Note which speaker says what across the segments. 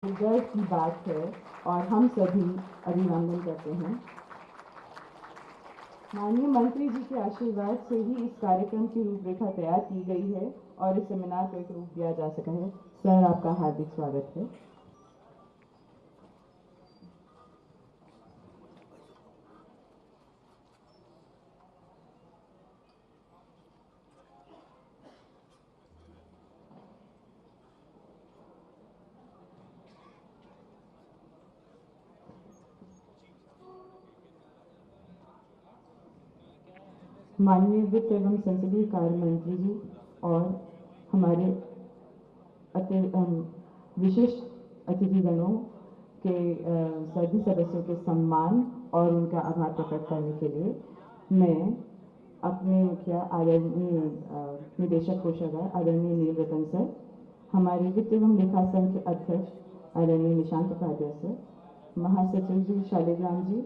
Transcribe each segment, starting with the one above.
Speaker 1: गर्व की बात है और हम सभी अभिनंदन करते हैं। माननीय मंत्री जी के आशीर्वाद से ही इस कार्यक्रम की रूपरेखा तैयार की गई है और इस सेमिनार को एक रूप दिया जा सका है। सर, आपका हार्दिक स्वागत है। माननीय वित्त एवं संसदीय कार्य मंत्री जी और हमारे विशिष्ट अतिथिगणों के सभी सदस्यों के सम्मान और उनका आभार प्रकट करने के लिए मैं अपने मुखिया आदरणीय निदेशक कोषागार आदरणीय नीलरतन सर, हमारे वित्त एवं लेखा संघ के अध्यक्ष आदरणीय निशांत उपाध्याय सर, महासचिव जी शालिग्राम जी,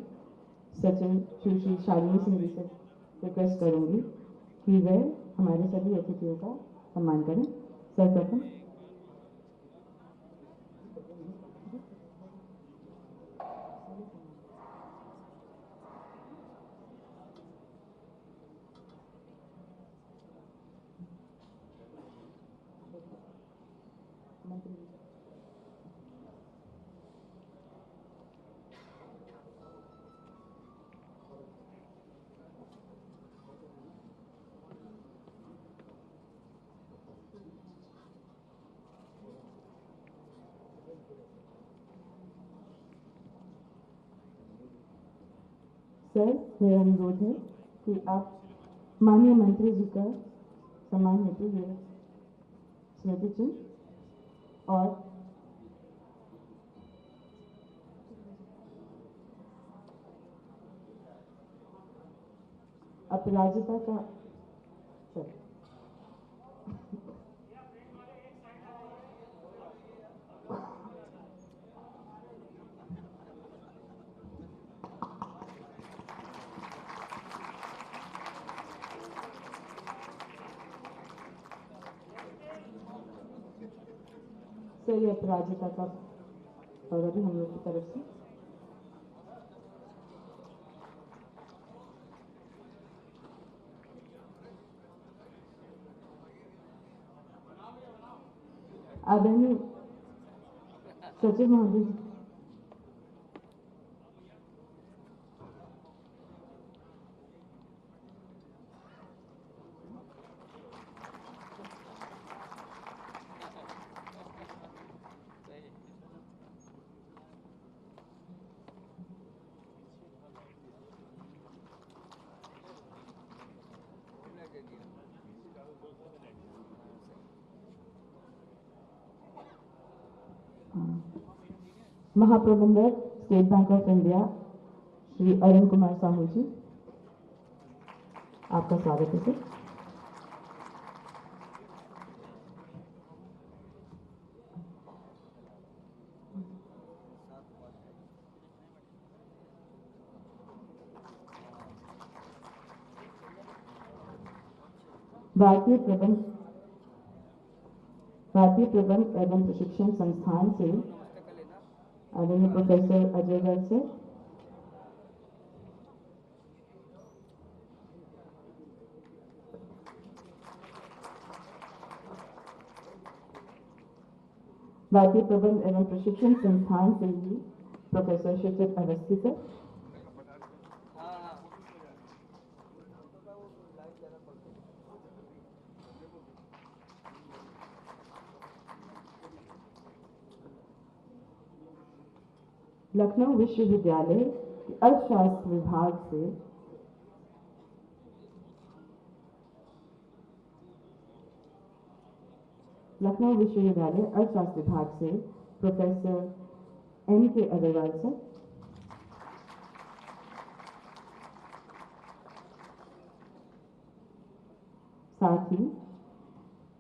Speaker 1: सचिव सुश्री शालिनी सिंह जी से रिक्वेस्ट करूंगी कि वे हमारे सभी अतिथियों का सम्मान करें। सर्वप्रथम मंत्री जी। सर, मेरा अनुरोध है कि आप माननीय मंत्री जी का सम्मान हेतु ये स्मृति चिन्ह और अपराजिता का सर सर ये अपराजिता का और अभी हम लोग की तरफ से आदरणीय सचिव महोदय जी। महाप्रबंधक State Bank of India Shri Arun Kumar Sahu ji, आपका स्वागत है सर। भारतीय प्रबंध एवं प्रशिक्षण संस्थान से आदरणीय प्रोफेसर अजय गर्ग से, भारतीय प्रबंध एवं प्रशिक्षण संस्थान से ही प्रोफेसर शिवजित अवस्थी सर, लखनऊ विश्वविद्यालय के अर्थशास्त्र विभाग से लखनऊ विश्वविद्यालय अर्थशास्त्र विभाग से प्रोफेसर एन के अग्रवाल सर, साथ ही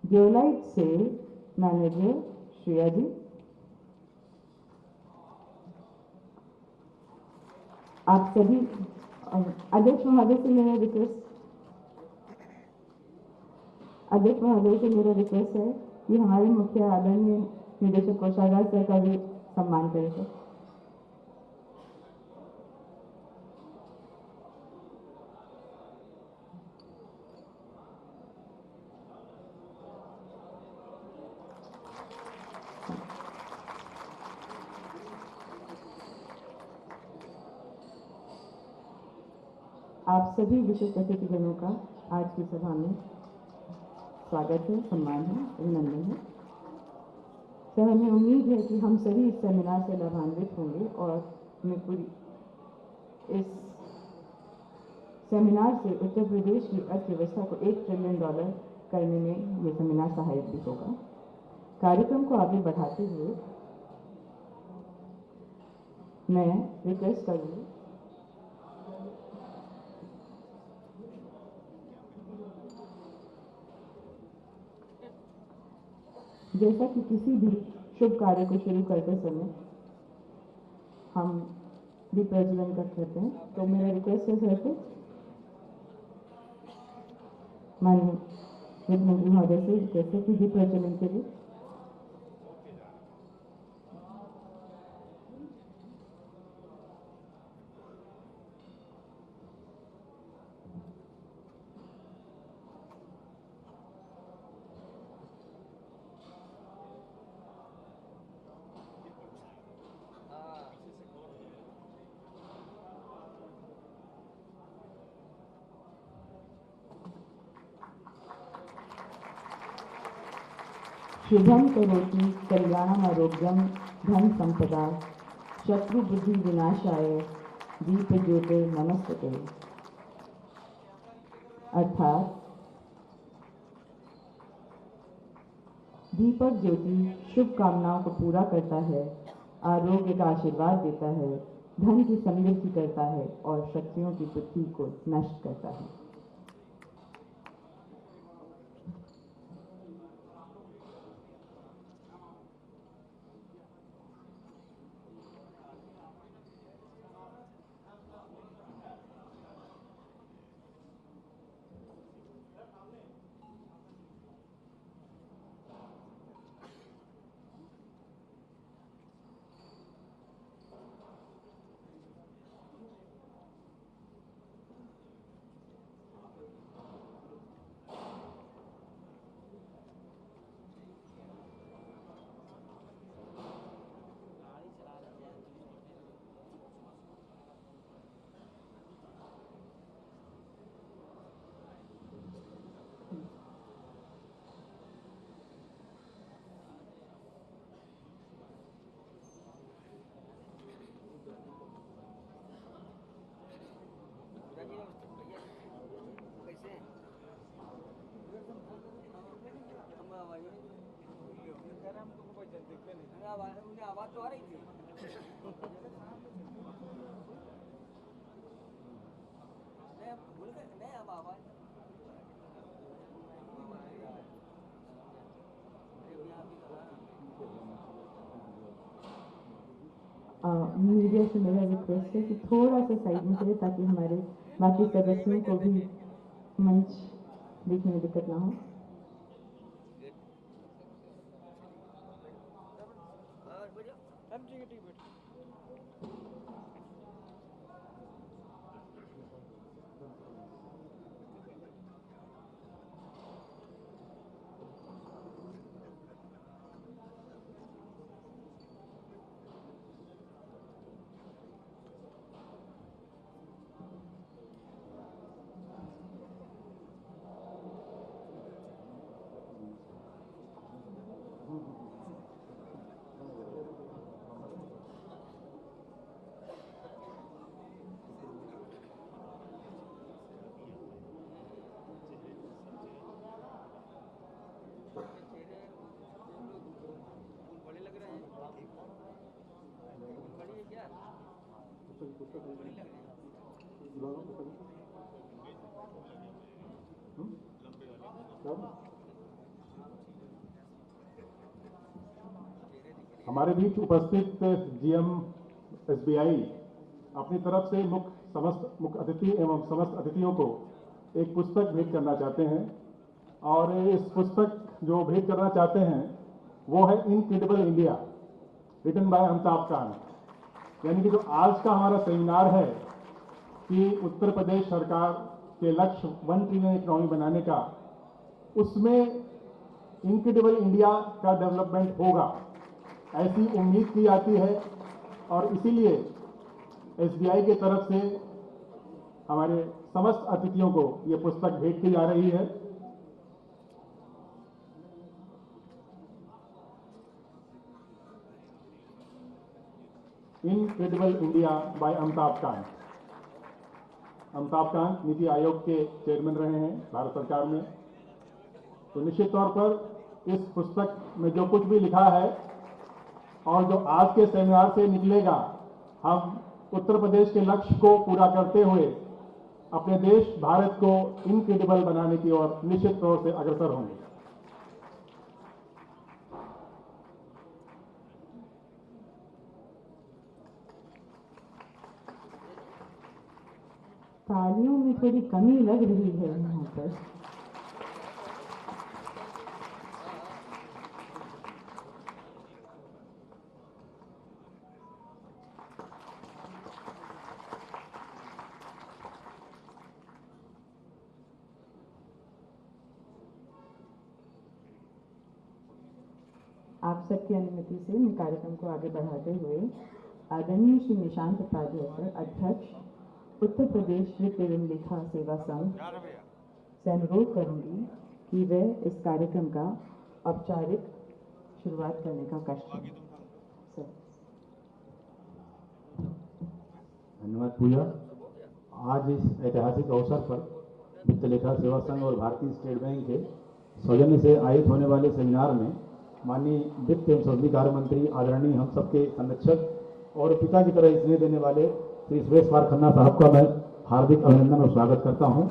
Speaker 1: ड्योलाइट से मैनेजर श्रेया जी, आप सभी अध्यक्ष महोदय से मेरा रिक्वेस्ट है कि हमारे मुख्य आदरणीय निदेशक कोषागार सर का भी सम्मान करें सर। आप सभी विशिष्ट अतिथिगणों का आज की सभा में स्वागत है, सम्मान है, अभिनंदन है। सर, हमें उम्मीद है कि हम सभी इस सेमिनार से लाभान्वित होंगे और मैं पूरी इस सेमिनार से उत्तर प्रदेश की अर्थव्यवस्था को $1 ट्रिलियन करने में ये सेमिनार सहायक भी होगा। कार्यक्रम को आगे बढ़ाते हुए मैं रिक्वेस्ट करूँगी जैसा कि किसी भी शुभ कार्य को शुरू करते समय हम दीप प्रज्वलन करते हैं, तो मेरा रिक्वेस्ट है सर से, माननीय वित्त मंत्री महोदय से रिक्वेस्ट है कि दीप प्रज्वलन के लिए शुभम करोति कल्याणम आरोग्यम धन संपदा शत्रु बुद्धि विनाशाय दीप ज्योति नमस्ते। अर्थात दीपक ज्योति शुभ कामनाओं को पूरा करता है, आरोग्य का आशीर्वाद देता है, धन की समृद्धि करता है और शक्तियों की बुद्धि को नष्ट करता है।
Speaker 2: आवाज तो आ रही थी। भूल गए नहीं अब आवाज
Speaker 1: मीडिया से मेरा रिक्वेस्ट है कि थोड़ा सा साइड में चले ताकि हमारे बाकी सदस्यों को भी मंच देखने में दिक्कत ना हो।
Speaker 3: हमारे बीच उपस्थित जीएम एसबीआई अपनी तरफ से मुख्य अतिथि एवं समस्त अतिथियों को एक पुस्तक भेंट करना चाहते हैं और इस पुस्तक जो भेंट करना चाहते हैं वो है incredible India, written by Amitabh Kant. यानी कि जो आज का हमारा सेमिनार है कि उत्तर प्रदेश सरकार के लक्ष्य 1 ट्रिलियन इकोनॉमी बनाने का, उसमें इनक्रेडिबल इंडिया का डेवलपमेंट होगा, ऐसी उम्मीद की जाती है। और इसीलिए एसबीआई की तरफ से हमारे समस्त अतिथियों को ये पुस्तक भेंट की जा रही है। Incredible India by Amitabh Kant. Amitabh Kant NITI Aayog के चेयरमैन रहे हैं भारत सरकार में। तो निश्चित तौर पर इस पुस्तक में जो कुछ भी लिखा है और जो आज के सेमिनार से निकलेगा, हम उत्तर प्रदेश के लक्ष्य को पूरा करते हुए अपने देश भारत को इनक्रेडिबल बनाने की ओर निश्चित तौर से अग्रसर होंगे।
Speaker 1: तालियों में थोड़ी कमी लग रही है यहाँ पर। आप सबकी अनुमति से मैं कार्यक्रम को आगे बढ़ाते हुए आदरणीय श्री निशांत उपाध्याय सर, अध्यक्ष उत्तर प्रदेश वित्त एवं लेखा सेवा संघ से अनुरोध करूंगी कि वे इस कार्यक्रम का औपचारिक शुरुआत करने का कष्ट करें। सर।
Speaker 4: धन्यवाद पूजा। आज इस ऐतिहासिक अवसर पर वित्त लेखा सेवा संघ और भारतीय स्टेट बैंक के सौजन्य से आयोजित होने वाले सेमिनार में माननीय वित्त एवं संसदीय कार्य मंत्री आदरणीय हम सबके संरक्षक और पिता की तरह स्नेह देने वाले श्री सुरेश कुमार खन्ना साहब का मैं हार्दिक अभिनंदन और स्वागत करता हूं।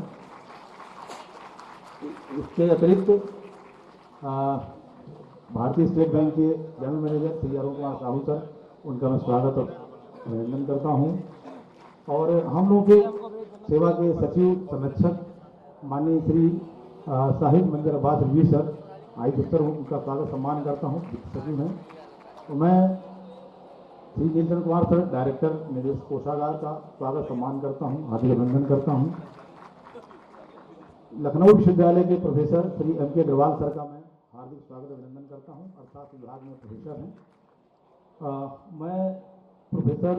Speaker 4: इसके अतिरिक्त भारतीय स्टेट बैंक के general manager Shri Arun Kumar Sahu sir, उनका मैं स्वागत और अभिनंदन करता हूं। और हम लोगों के सेवा के सचिव संरक्षक माननीय श्री साहिब मंजर अब्बास रिजवी सर, आयुक्त अफसर हूँ, उनका स्वागत सम्मान करता हूँ, सचिव हैं। तो मैं श्री नीलचंद्र कुमार सर, डायरेक्टर निदेश कोषागार का स्वागत सम्मान करता हूँ, हार्दिक अभिनंदन करता हूँ। लखनऊ विश्वविद्यालय के प्रोफेसर श्री एम के अग्रवाल सर का मैं हार्दिक स्वागत अभिनंदन करता हूँ, अर्थशास्त्र विभाग में प्रोफेसर हैं। मैं प्रोफेसर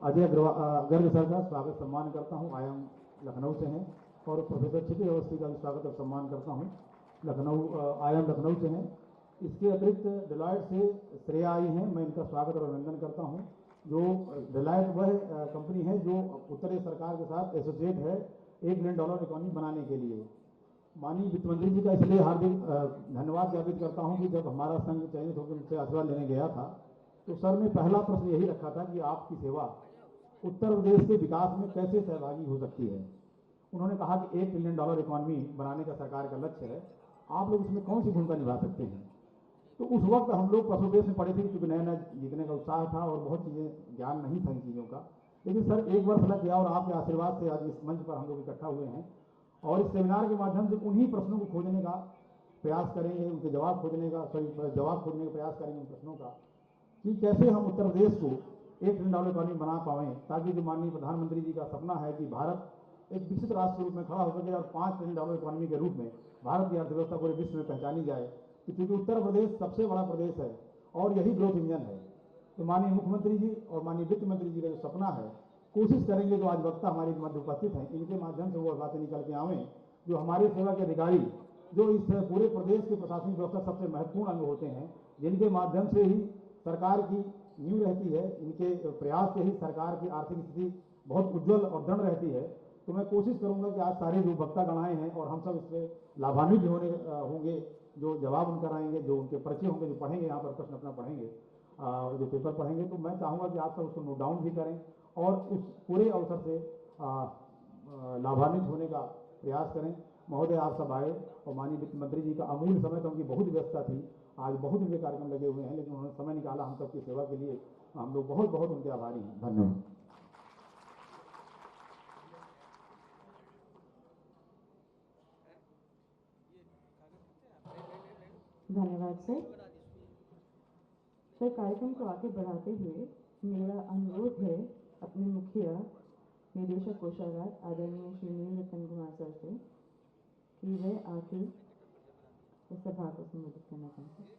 Speaker 4: अजय गर्ग सर का स्वागत सम्मान करता हूँ, आईआईएम लखनऊ से हैं। और प्रोफेसर क्षितिज अवस्थी का भी स्वागत और सम्मान करता हूँ, लखनऊ आईआईएम लखनऊ से हैं। इसके अतिरिक्त डिलॉयट से श्रेया आई हैं, मैं इनका स्वागत और अभिनंदन करता हूं। जो डिलॉयट वह कंपनी है जो उत्तरी सरकार के साथ एसोसिएट है $1 बिलियन इकोनॉमी बनाने के लिए। माननीय वित्त मंत्री जी का इसलिए हार्दिक धन्यवाद ज्ञापित करता हूं कि जब हमारा संघ चयनित होकर उनसे आशीर्वाद लेने गया था तो सर ने पहला प्रश्न यही रखा था कि आपकी सेवा उत्तर प्रदेश के विकास में कैसे सहभागी हो सकती है। उन्होंने कहा कि $1 बिलियन इकोनॉमी बनाने का सरकार का लक्ष्य है, आप लोग उसमें कौन सी भूमिका निभा सकते हैं। तो उस वक्त हम लोग परसोपेश में पढ़े थे क्योंकि नया नया जीतने का उत्साह था और बहुत चीज़ें ज्ञान नहीं था इन चीज़ों का। लेकिन सर 1 वर्ष लग गया और आपके आशीर्वाद से आज इस मंच पर हम लोग इकट्ठा हुए हैं और इस सेमिनार के माध्यम से उन्हीं प्रश्नों को खोजने का प्रयास करेंगे, उनके जवाब खोजने का जवाब खोजने का प्रयास करेंगे उन प्रश्नों का कि कैसे हम उत्तर प्रदेश को $1 ट्रिलियन इकोनॉमी बना पाएँ, ताकि जो माननीय प्रधानमंत्री जी का सपना है कि भारत एक विकसित राष्ट्र के रूप में खड़ा हो सके और $5 ट्रिलियन इकोनॉमी के रूप में भारत की अर्थव्यवस्था पूरे विश्व में पहचानी जाए। क्योंकि उत्तर प्रदेश सबसे बड़ा प्रदेश है और यही ग्रोथ इंजन है। तो माननीय मुख्यमंत्री जी और माननीय वित्त मंत्री जी का जो सपना है, कोशिश करेंगे जो आज वक्ता हमारे मध्य उपस्थित हैं इनके माध्यम से वो बातें निकल के आवें जो हमारे सेवा के अधिकारी जो इस पूरे प्रदेश के प्रशासनिक व्यवस्था सबसे महत्वपूर्ण अंग होते हैं, जिनके माध्यम से ही सरकार की नींव रहती है, इनके प्रयास से ही सरकार की आर्थिक स्थिति बहुत उज्ज्वल और दृढ़ रहती है। तो मैं कोशिश करूंगा कि आज सारे जो वक्ता गणाएं हैं और हम सब इससे लाभान्वित भी होंगे, जो जवाब उनकर आएंगे, जो उनके परिचय होंगे, जो पढ़ेंगे यहाँ पर प्रश्न अपना पढ़ेंगे, जो पेपर पढ़ेंगे। तो मैं चाहूँगा कि आप सब उसको नोट डाउन भी करें और उस पूरे अवसर से लाभान्वित होने का प्रयास करें। महोदय आप सब आए और माननीय वित्त मंत्री जी का अमूल्य समय तो उनकी बहुत व्यवस्था थी, आज बहुत उनके कार्यक्रम लगे हुए हैं, लेकिन उन्होंने समय निकाला हम सबकी सेवा के लिए, हम लोग बहुत बहुत उनके आभारी हैं। धन्यवाद।
Speaker 1: धन्यवाद सर। सर, कार्यक्रम को आगे बढ़ाते हुए मेरा अनुरोध है अपने मुखिया निदेशक कोषागार आदरणीय श्री नील रतन कुमार सर से कि वे आके इस सभा को संबोधित करना चाहते हैं।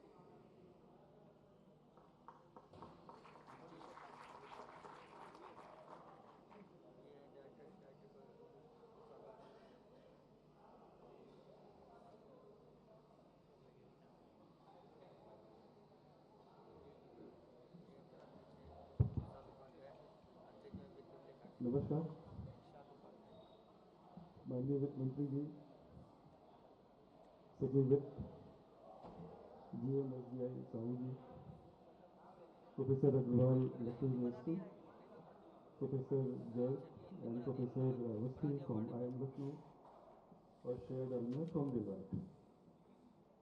Speaker 4: नमस्कार, माननीय वित्त मंत्री जी, सचिव वित्त GM SBI Sahu ji, professor Agrawal Lucknow university, professor Garg and professor Awasthi from IIM Lucknow और शेयर्ड अलमय फ्रॉम डिलॉयट,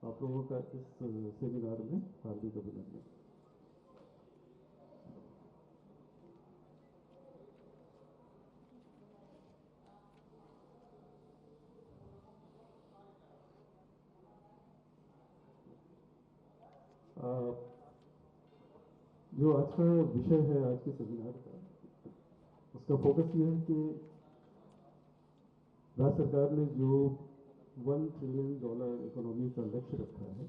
Speaker 4: आप लोगों का इस सेमिनार में हार्दिक अभिनंदन। जो आज का विषय है आज के सेमिनार का, उसका फोकस ये है कि राज्य सरकार ने जो $1 ट्रिलियन इकोनॉमी का लक्ष्य रखा है,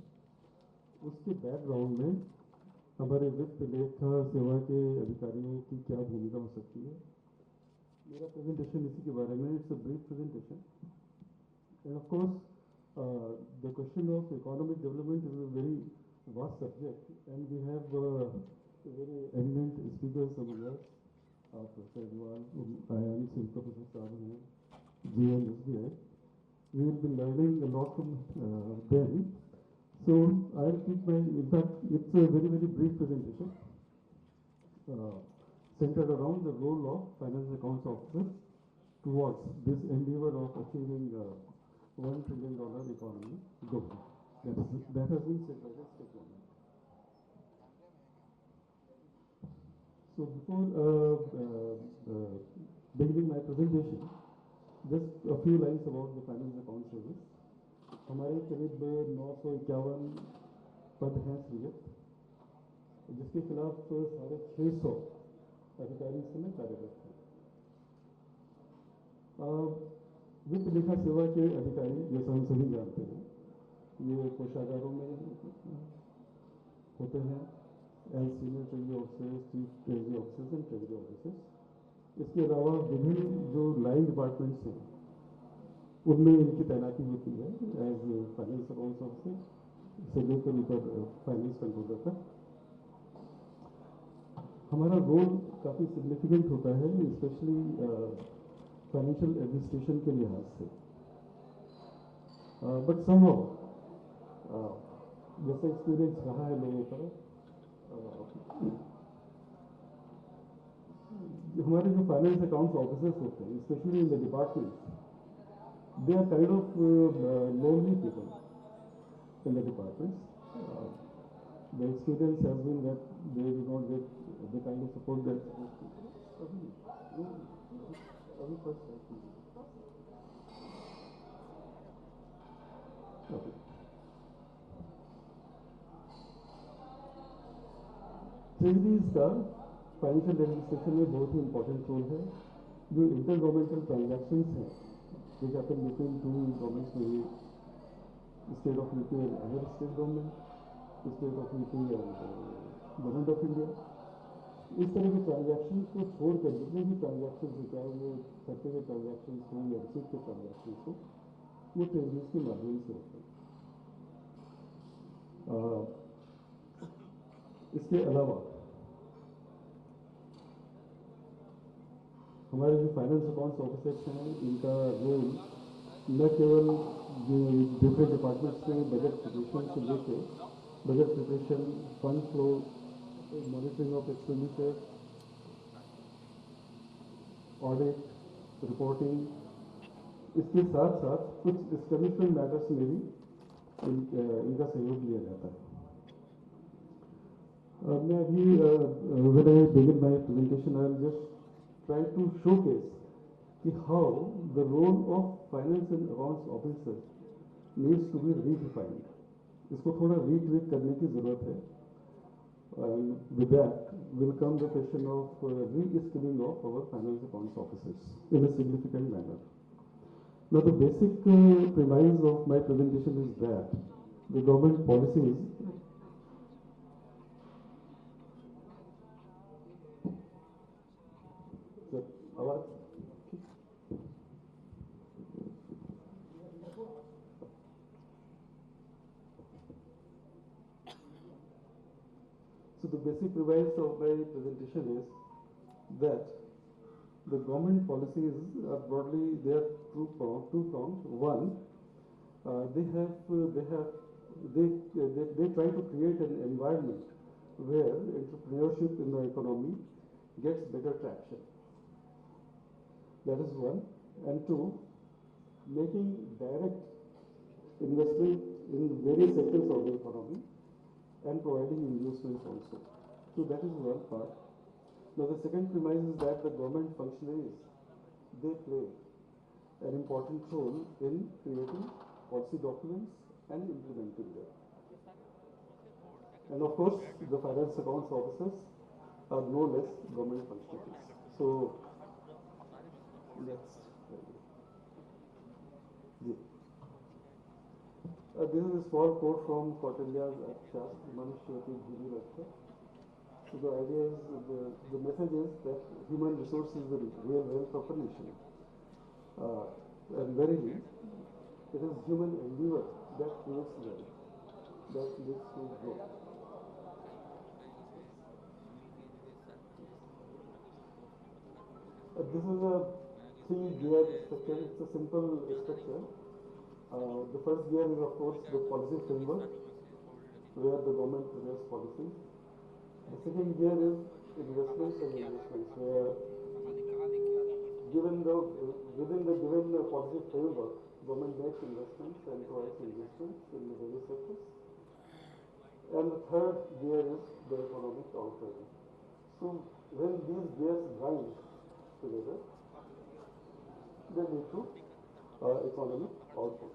Speaker 4: उसके बैकग्राउंड में हमारे वित्त लेखा सेवा के अधिकारियों की क्या भूमिका हो सकती है। मेरा प्रेजेंटेशन इसी के बारे में, it's a brief presentation end of course the question of economic development is a very vast subject, and we have very eminent speakers among us, Professor Agarwal, IIM से Professor साहब हैं, GM SBI. We will be learning a lot from them. So I will keep my, in fact, it's a very brief presentation centered around the role of finance accounts officers towards this endeavor of achieving $1 trillion economy goal. That has been said by the state government. So before beginning my presentation, just a few lines about the finance account service. हमारे करीब 951 पद हैं सृजित, जिसके खिलाफ 650 अधिकारी इस समय कार्यरत हैं। वित्त लेखा सेवा के अधिकारी, जैसा हम सभी जानते हैं, ये कोषागारों में होते हैं as senior treasury officers, chief treasury officers and treasury officers. इसके अलावा विभिन्न जो लाइन डिपार्टमेंट्स हैं उनमें इनकी तैनाती होती है एज फाइनेंस अकाउंट्स ऑफिसर से लेकर ऊपर फाइनेंस कंट्रोलर तक। हमारा रोल काफ़ी सिग्निफिकेंट होता है, स्पेशली फाइनेंशियल एडमिनिस्ट्रेशन के लिहाज से। बट समहाउ जैसे एक्सपीरियंस रहा है लोगों का, हमारे जो फाइनेंस अकाउंट्स ऑफिसर्स होते हैं, specially in the department, they are kind of lonely people in the departments. The experience has been that they do not get the kind of support that treasuries का financial administration में बहुत ही important role है। जो inter governmental transactions हैं, which happen between two governments, maybe state of UP and other state government, state of UP and government of India, इस तरह के ट्रांजैक्शन को छोड़कर जितने भी ट्रांजैक्शन हो, चाहे वो खर्चे के ट्रांजैक्शन हो या रिसीट के ट्रांजैक्शन हो, वो ट्रेजरीज के माध्यम से होते हैं। इसके अलावा हमारे जो फाइनेंस अकाउंट्स ऑफिसर्स हैं, इनका रोल न केवल जो डिफरेंट डिपार्टमेंट्स में बजट प्रिपरेशन से लेकर budget preparation, fund flow, monitoring of expenditure, audit, reporting, इसके साथ साथ कुछ एस्टेब्लिशमेंट मैटर्स में भी इनका सहयोग लिया जाता है। मैं अभी when I begin my presentation, I will just try to showcase कि how the role of finance and accounts officer needs to be redefined. इसको थोड़ा रीट्वीट करने की ज़रूरत है।
Speaker 5: And with that will come the question of re-skilling of our finance accounts officers in a significant manner. Now, the basic premise of my presentation is that the government policies. Sir, आवाज? So the basic premise of my presentation is that the government policies are broadly there two prongs. One, they try to create an environment where entrepreneurship in the economy gets better traction. That is one. And two, making direct investment in various sectors of the economy and providing inducements also. So that is one part. Now the second premise is that the government functionaries, they play an important role in creating policy documents and implementing them. And of course, the finance accounts officers are no less government functionaries. So next. This is a small quote from Kautilya's Arthashastra, Manushyati Bhumi Raksha. So the idea is, the message is that human resource is the real wealth of a nation. And verily, it is human endeavor that creates wealth, that leads to growth. This is a three-gear structure. It's a simple structure. The first gear is, of course, the policy framework, where the government prepares policies. The second gear is investments and investments, where within the given policy framework, government makes investments and provides investments in the various sectors. And the third gear is the economic outturn. So when these gears grind together, they lead to economic output.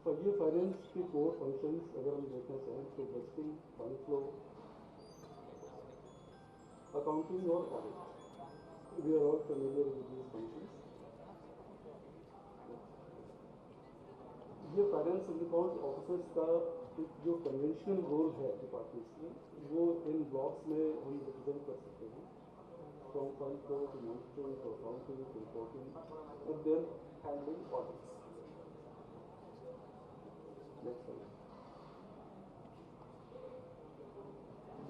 Speaker 5: So ये finance के core functions अगर हम देखना चाहें तो budgeting, fund flow, accounting और audit, we are all familiar with these functions. ये finance and account officers का जो कन्वेंशनल रोल है डिपार्टमेंट्स में, वो इन ब्लॉक्स में हम रिप्रेजेंट कर सकते हैं, from fund flow to monitoring to accounting to reporting और देन हैंडलिंग ऑडिट्स.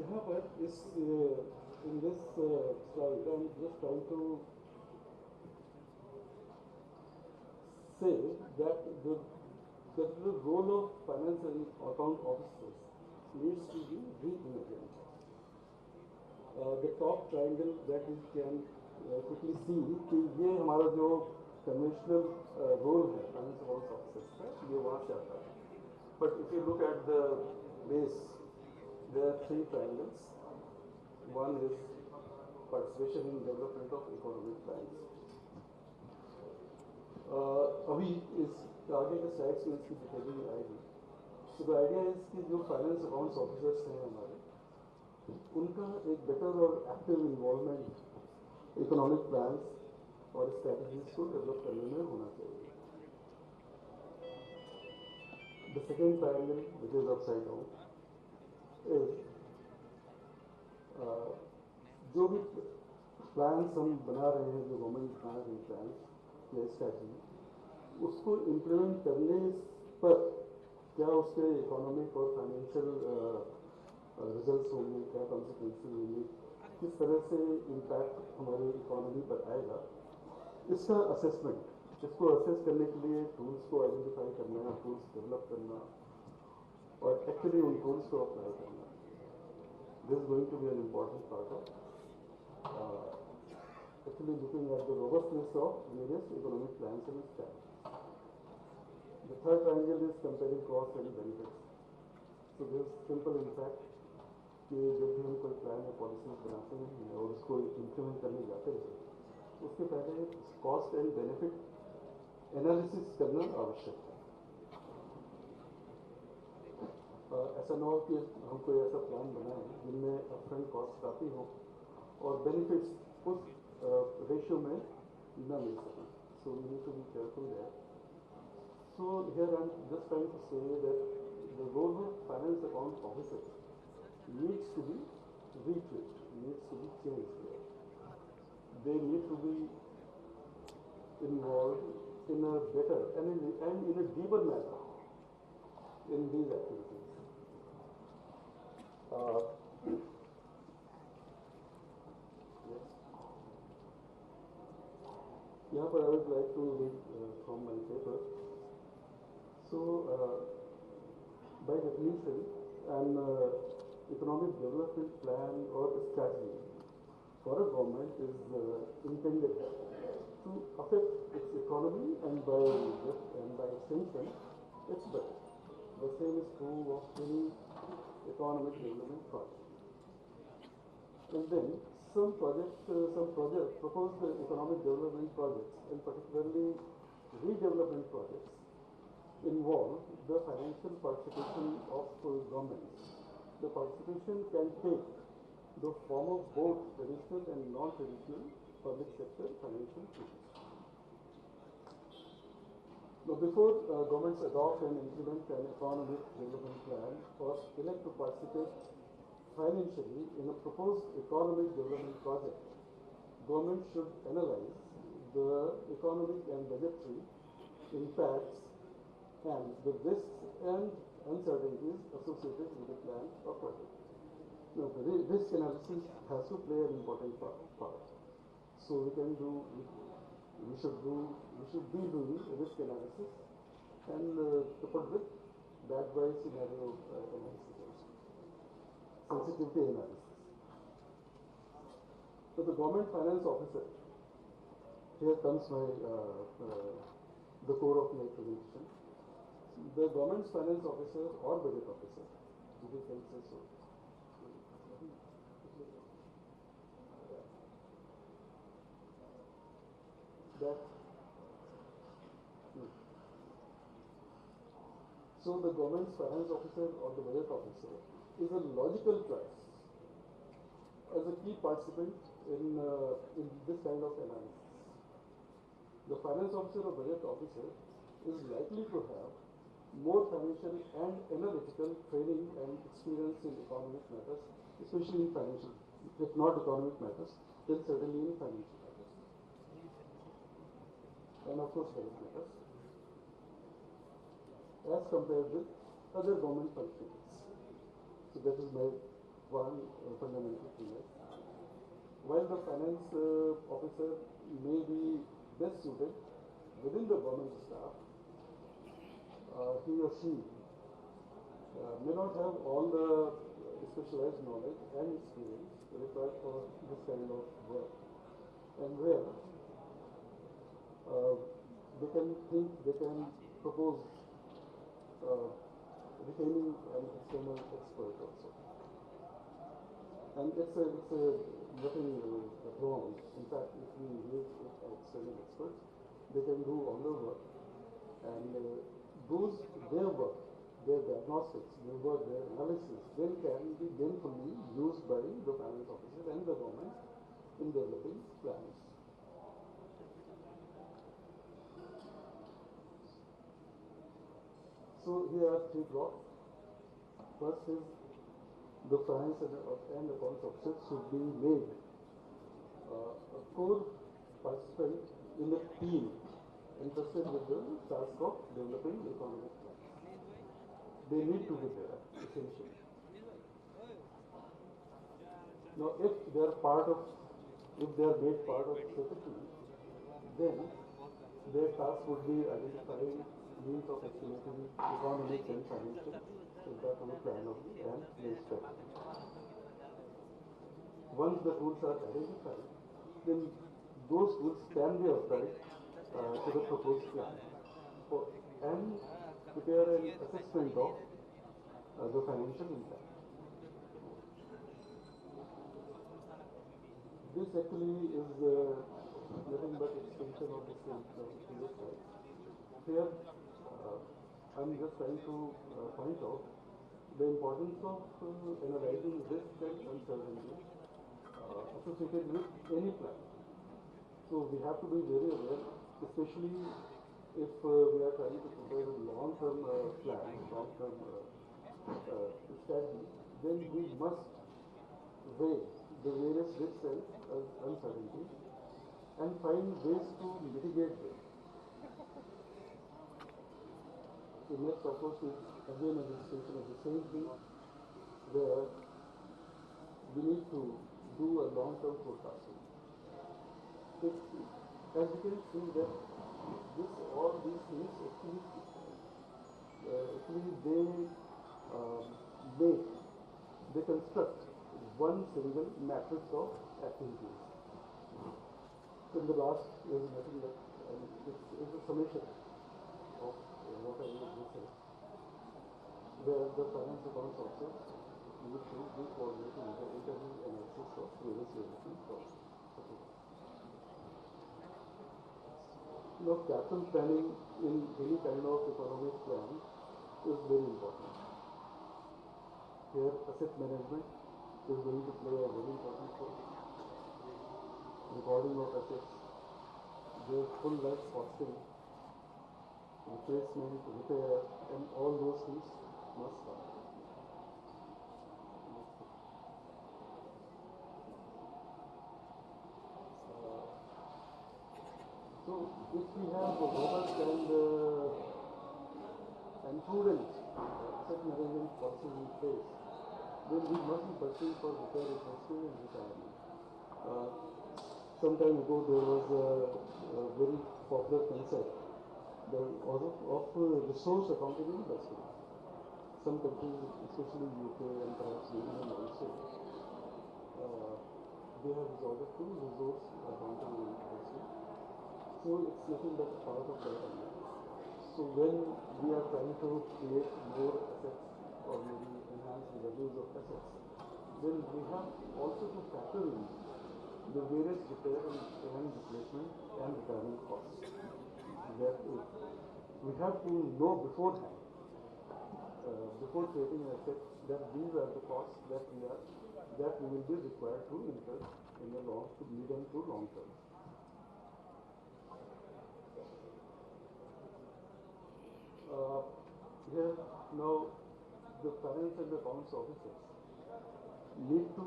Speaker 5: यहाँ पर इस in this slide I'm just trying to say that the role of finance and account officers needs to be reimagined. The top triangle that we can quickly see कि ये हमारा जो conventional role है finance account officers का, ये वहाँ से आता है. But if you look at the base, there are three triangles. One is participation in development of economic plans. अभी इस आगे के स्लाइड्स में इसकी डिटेलिंग आएगी. So the idea is कि जो फाइनेंस अकाउंट्स ऑफिसर्स हैं हमारे, उनका एक बेटर और एक्टिव इन्वॉल्वमेंट इकोनॉमिक प्लान्स और स्ट्रैटेजीज को डेवलप करने में होना चाहिए. The second triangle, which is upside down, is जो भी प्लान्स हम बना रहे हैं, जो गवर्नमेंट बना रही है प्लान्स या स्ट्रैटेजी, उसको इम्प्लीमेंट करने पर क्या उसके इकोनॉमिक और फाइनेंशियल रिजल्ट्स होंगे, क्या कॉन्सिक्वेंसेस होंगे, किस तरह से इम्पैक्ट हमारी इकोनॉमी पर आएगा, इसका असेसमेंट, इसको असेस करने के लिए टूल्स को आइडेंटिफाई करना, टूल्स डेवलप करना और एक्चुअली उन टूल्स को अप्लाई करना. This is going to be an important part of actually looking at the robustness of various economic plans and strategies. The third triangle is comparing costs and benefits. So this simple impact कि जब भी हम कोई plan या policies बनाते हैं और उसको इम्प्लीमेंट करने जाते हैं, उसके पहले कॉस्ट एंड बेनिफिट एनालिसिस करना आवश्यक है। ऐसा ना हो कि हम कोई ऐसा प्लान बनाएं जिनमें अपफ्रंट कॉस्ट काफ़ी हो और बेनिफिट्स उस रेशियो में न मिल सकें। So we need to be careful there. So here I am just trying to say that the role of finance account officer needs to be retweaked, needs to be changed here. They need to be involved in a better and in a deeper manner in these activities. Yes. यहाँ पर I would like to read from my paper. So, by definition, an economic development plan or strategy for a government is intended to affect its economy and by extension, its budget. The same is true of any economic development project. And then some proposed economic development projects, and particularly redevelopment projects, involve the financial participation of governments. The participation can take the form of both traditional and non-traditional public sector financial institutions. Now, before governments adopt and implement an economic development plan or elect to participate financially in a proposed economic development project, government should analyze the economic and budgetary impacts and the risks and uncertainties associated with the plan or project. Now, the risk analysis has to play an important part. So we should be doing risk analysis and coupled with that by scenario analysis also, sensitivity analysis. So the government finance officer, here comes my the core of my presentation. The government's finance officer or budget officer, if you can say so. So the government's finance officer or the budget officer is a logical choice as a key participant in this kind of analysis. The finance officer or budget officer is likely to have more financial and analytical training and experience in economic matters, especially in financial, if not economic matters, then certainly in financial matters. And of course, budget matters, as compared with other government functions. So that is my one fundamental premise. While the finance officer may be best suited within the government staff, he or she may not have all the specialized knowledge and experience required for this kind of work, and where they can propose retaining an external expert also. And it's nothing wrong. In fact, if we use external experts, they can do all the work, and their work, their diagnostics, their work, their analysis, then can be gainfully used by the finance officer and the government in developing plans. So here are three blocks. First is the finance and accounts officer should be made a core participant in the team interested with the task of developing economic plans. They need to be there, essentially. Now, if they are made part of such a team, then their task would be identifying means of estimating economic and financial impact on the plan of and the strategy. Once the tools are identified, then those tools can be applied to the proposed plan and prepare an assessment of the financial impact. This actually is nothing but extension of the same previous slide. Here, I'm just trying to point out the importance of analyzing risk and uncertainty associated with any plan. So we have to be very aware, especially if we are trying to prepare a long-term plan, long-term strategy, then we must weigh the various risks and uncertainties and find ways to mitigate them. The next approach is again an illustration of the same thing, where we need to do a long-term forecasting. As you can see that all these things actually they construct one single matrix of activities. In the last, there is nothing that it's a summation of what I will say. Where the finance accounts also need to be coordinated with the internal analysis of various development costs. Now, capital planning in any kind of economic plan is very important. Here, asset management is going to play a very important role. Recording of assets, their full life costing, replacement, repair, and all those things must start. So, if we have a robust and prudent asset management policies in place, then we must be pursuing for repair, replacement, and retirement. Some time ago, there was a very popular concept of resource accounting industry. Some countries, especially UK and perhaps England also, they have resorted to resource accounting industry. So it's nothing but part of that. So when we are trying to create more assets or maybe enhance the values of assets, then we have also to factor in the various repair and replacement and retirement costs. That we have to know beforehand, before creating an asset, that these are the costs that we will be required to incur in the medium to long term. Here now the finance and accounts officers need to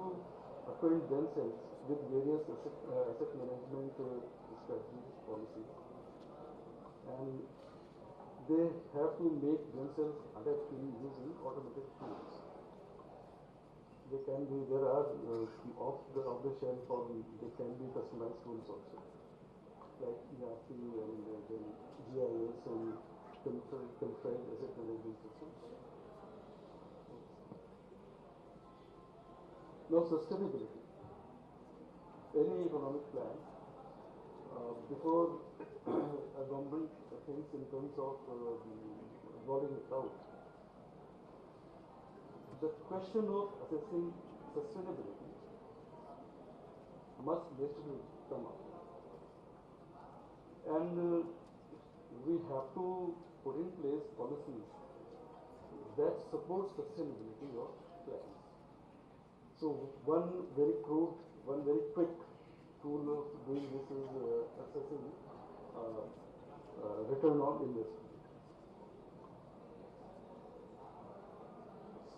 Speaker 5: acquaint themselves with various asset management strategies, policies, and they have to make themselves adept in using automated tools. There are off the shelf, or they can be customized tools also, like ERP and then GIS and constrained asset management systems. Now, sustainability. Any economic plan, before a government thinks in terms of rolling it out, the question of assessing sustainability must basically come up. And we have to put in place policies that support sustainability of plans. So one very quick tool of doing this is assessing return on investment.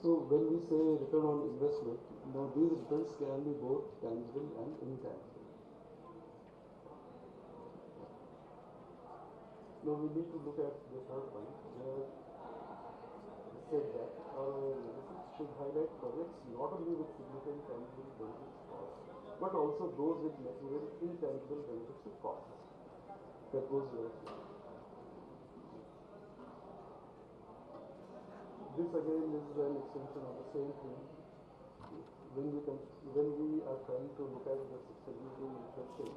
Speaker 5: So when we say return on investment, now these returns can be both tangible and intangible. Now we need to look at the third point, where it said that our analysis should highlight projects not only with significant tangible benefits to cost, but also those with material intangible benefits to cost. That goes without saying. This again is an extension of the same thing. When we are trying to look at the sustainability interesting,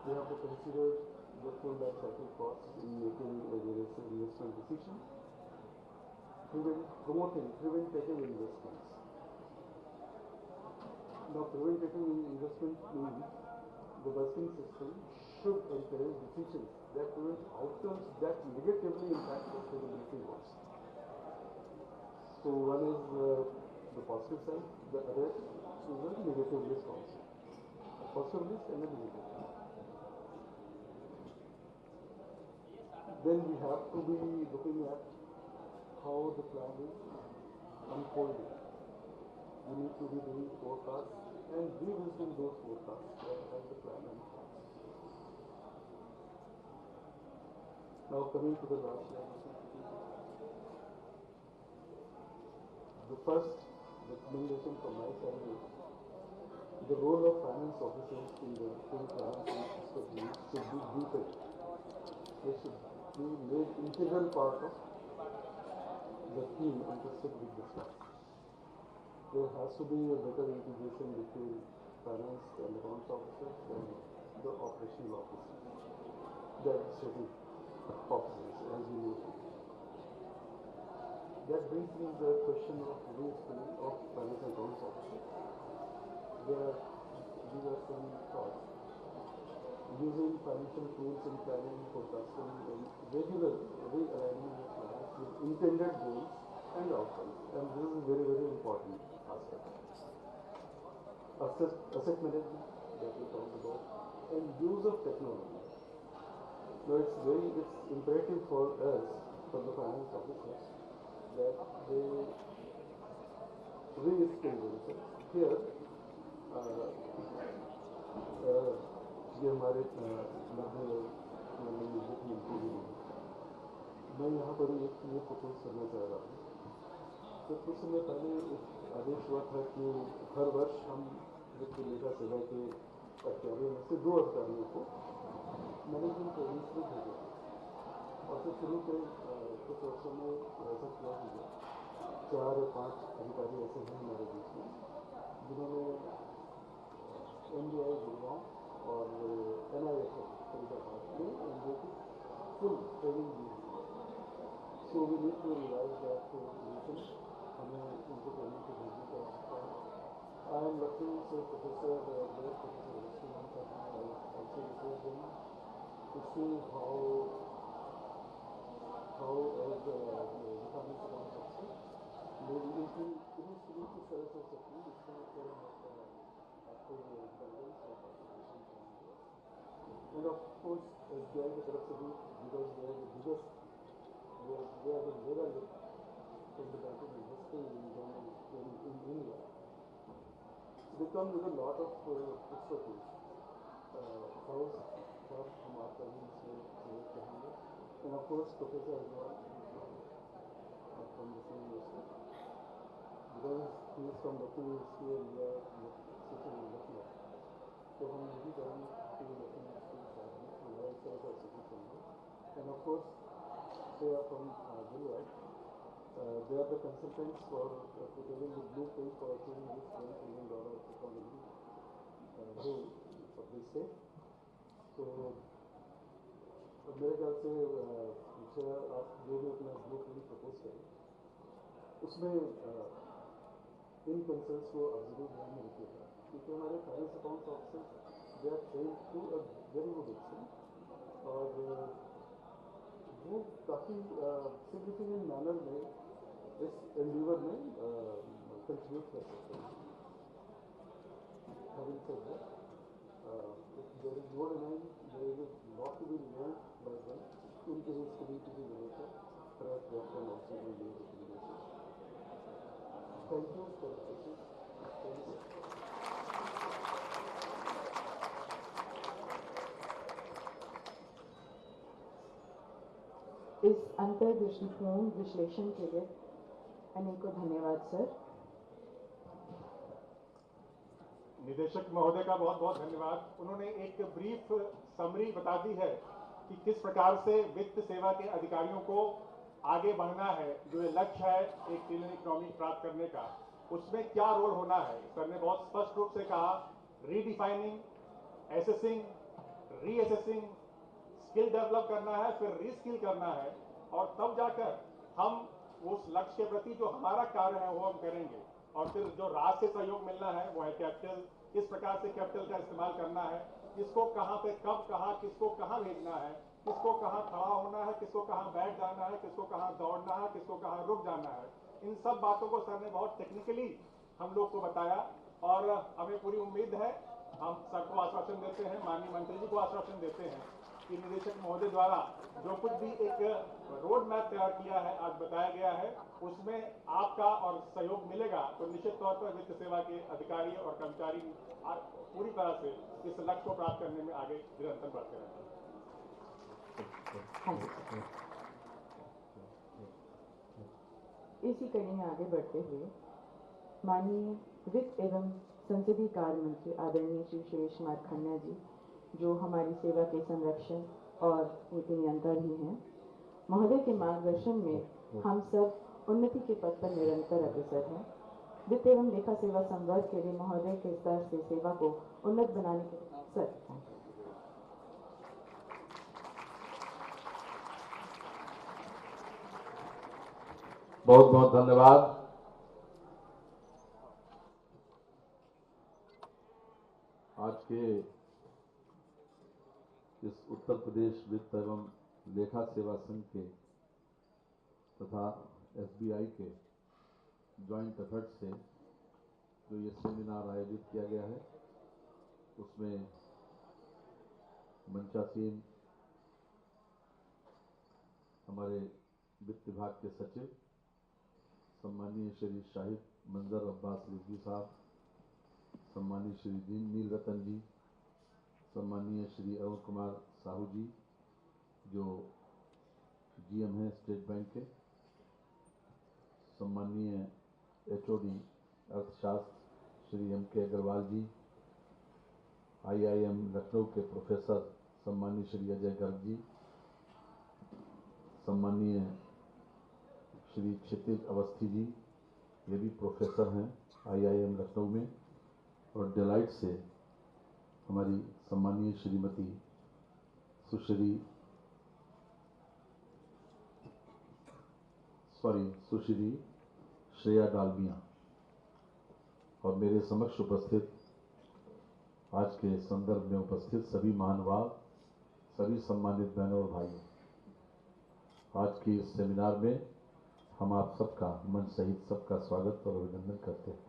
Speaker 5: we have to consider the full life cycle costs in making various investment decisions. Promoting preventative investments. Now, preventative investment means the working system should encourage decisions that prevent outcomes that negatively impact sustainability goals. So one is the positive side, the other is the negative risk also. A positive risk and a negative risk. Then we have to be looking at how the plan is unfolding. We need to be doing forecasts and revisiting those forecasts as the plan unfolds. Now coming to the last slide. The first recommendation from my side is the role of finance officers in the plans should be deepened. They should be made integral part of the team interested with this task. There has to be a better integration between finance and accounts officers and the operational officers, the administrative officers, as you know. That brings me the question of reskilling of finance and accounts officers. These are some thoughts. Using financial tools in planning, forecasting, and regular realigning of plans with intended goals and outcomes. And this is very, very important aspect. Asset management that we talked about, and use of technology. Now it's imperative for us, for the finance officers, that they reskill themselves. Here, ये हमारे मैं यहाँ पर एक ये propose करना चाह रहा हूँ। तो कुछ समय पहले एक आदेश हुआ था कि हर वर्ष हम वित्त लेखा सेवा के अधिकारियों में से 2 अधिकारियों को मैनेजमेंट ट्रेनिंग में भेजे और फिर शुरू के कुछ वर्षों में ऐसा किया गया 4 या 5 अधिकारी ऐसे हैं हमारे बीच में जिन्होंने NDI गुड़गांव और NIS फरीदाबाद में इनको फुल ट्रेनिंग दी। So we need to revise that mission, हमें उनको ट्रेनिंग को भेजने का आवश्यकता है। आई एम लकी से professor also request them to see how as the finance account officer maybe इनकी सर्विस हो सकती है जिसमें and of course SBI की तरफ से भी because they are the biggest they are the leader from the banking industry in India. They come with a lot of expertise. हम आपका भी सहयोग करेंगे and of course Professor Agarwal from the same university because he is from Lucknow University and we are sitting in Lucknow. So हम यही करेंगे कि Lucknow University साथ में हमारा सर्विस और सिटी करेंगे and of course they are from Deloitte. They are the consultants for preparing the blueprint for achieving this $1 trillion economy goal of this state. तो मेरे ख्याल से आप जो भी अपना ब्लूप्रिंट प्रपोज करें उसमें इन कंसर्न्स को आप जरूर ध्यान में रखिएगा क्योंकि हमारे finance accounts officers they are trained to a very good extent और वो काफ़ी सिग्निफिकेंट मैनर में इस एंडीवर में कंट्रीब्यूट कर सकते हैं। Having said that, there is no denying there is a lot to be learned by them in case community developer, perhaps that can also be made recommendations. Thank you for the questions. Thank you.
Speaker 1: इस अंतर्दृष्टिपूर्ण विश्लेषण के लिए अनेकों धन्यवाद sir.
Speaker 3: निदेशक महोदय का बहुत बहुत धन्यवाद। उन्होंने एक ब्रीफ समरी बता दी है कि किस प्रकार से वित्त सेवा के अधिकारियों को आगे बढ़ना है, जो ये लक्ष्य है एक ट्रिलियन इकोनॉमी प्राप्त करने का, उसमें क्या रोल होना है। सर ने बहुत स्पष्ट रूप से कहा रीडिफाइनिंग, एसेसिंग, रीएसेसिंग, स्किल डेवलप करना है, फिर रीस्किल करना है और तब जाकर हम उस लक्ष्य के प्रति जो हमारा कार्य है वो हम करेंगे। और फिर जो राष्ट्र से सहयोग मिलना है वो है कैपिटल, किस प्रकार से कैपिटल का इस्तेमाल करना है, किसको कहां पे कब कहा, किसको कहां भेजना है, किसको कहां खड़ा होना है, किसको कहां बैठ जाना है, किसको कहां दौड़ना है, किसको कहां रुक जाना है, इन सब बातों को सर ने बहुत टेक्निकली हम लोग को बताया। और हमें पूरी उम्मीद है, हम सर को आश्वासन देते हैं, माननीय मंत्री जी को आश्वासन देते हैं कि निदेशक महोदय द्वारा जो कुछ भी एक रोड मैप तैयार किया है, आज बताया गया है, उसमें आपका और सहयोग मिलेगा तो निश्चित तौर पर वित्त सेवा के अधिकारी और कर्मचारी पूरी तरह से इस लक्ष्य को प्राप्त करने में आगे निरंतर बढ़ते रहेंगे।
Speaker 1: इसी कड़ी में आगे बढ़ते हुए माननीय वित्त एवं संसदीय कार्य मंत्री आदरणीय श्री सुरेश कुमार खन्ना जी, जो हमारी सेवा के संरक्षक और नीति नियंत्रण ही हैं, महोदय के मार्गदर्शन में हम सब उन्नति के पथ पर निरंतर अग्रसर हैं। वित्त एवं लेखा सेवा संवर्ग के लिए महोदय के स्तर से सेवा को उन्नत बनाने के सर
Speaker 6: बहुत बहुत धन्यवाद। आज के इस उत्तर प्रदेश वित्त एवं लेखा सेवा संघ के तथा एसबीआई के जॉइंट एफर्ट से जो ये सेमिनार आयोजित किया गया है, उसमें मंचासीन हमारे वित्त विभाग के सचिव सम्मानीय श्री शाहिद मंजर अब्बास रिजवी साहब, सम्मानीय श्री नील रतन जी, सम्मानीय श्री अरुण कुमार साहू जी जो जीएम हैं स्टेट बैंक के, सम्मानीय एचओडी अर्थशास्त्र श्री एमके अग्रवाल जी, आईआईएम लखनऊ के प्रोफेसर सम्मानीय श्री अजय गर्ग जी, सम्मानीय श्री क्षितिज अवस्थी जी, ये भी प्रोफेसर हैं आईआईएम लखनऊ में, और डेलाइट से हमारी सम्मानीय श्रीमती सुश्री श्रेया डालमिया, और मेरे समक्ष उपस्थित आज के संदर्भ में उपस्थित सभी महानुभाव, सभी सम्मानित बहनों और भाइयों, आज की इस सेमिनार में हम आप सबका मन सहित सबका स्वागत और अभिनंदन करते हैं।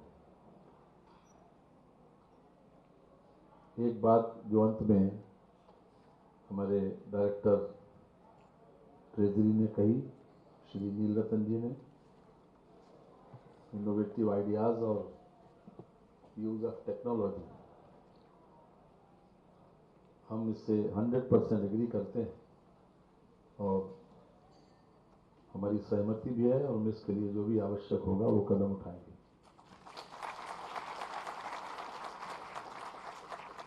Speaker 6: एक बात जो अंत में हमारे डायरेक्टर ट्रेजरी ने कही, श्री नील रतन जी ने, इनोवेटिव आइडियाज और यूज ऑफ टेक्नोलॉजी, हम इससे 100% एग्री करते हैं और हमारी सहमति भी है, और हम इसके लिए जो भी आवश्यक होगा वो कदम उठाएंगे।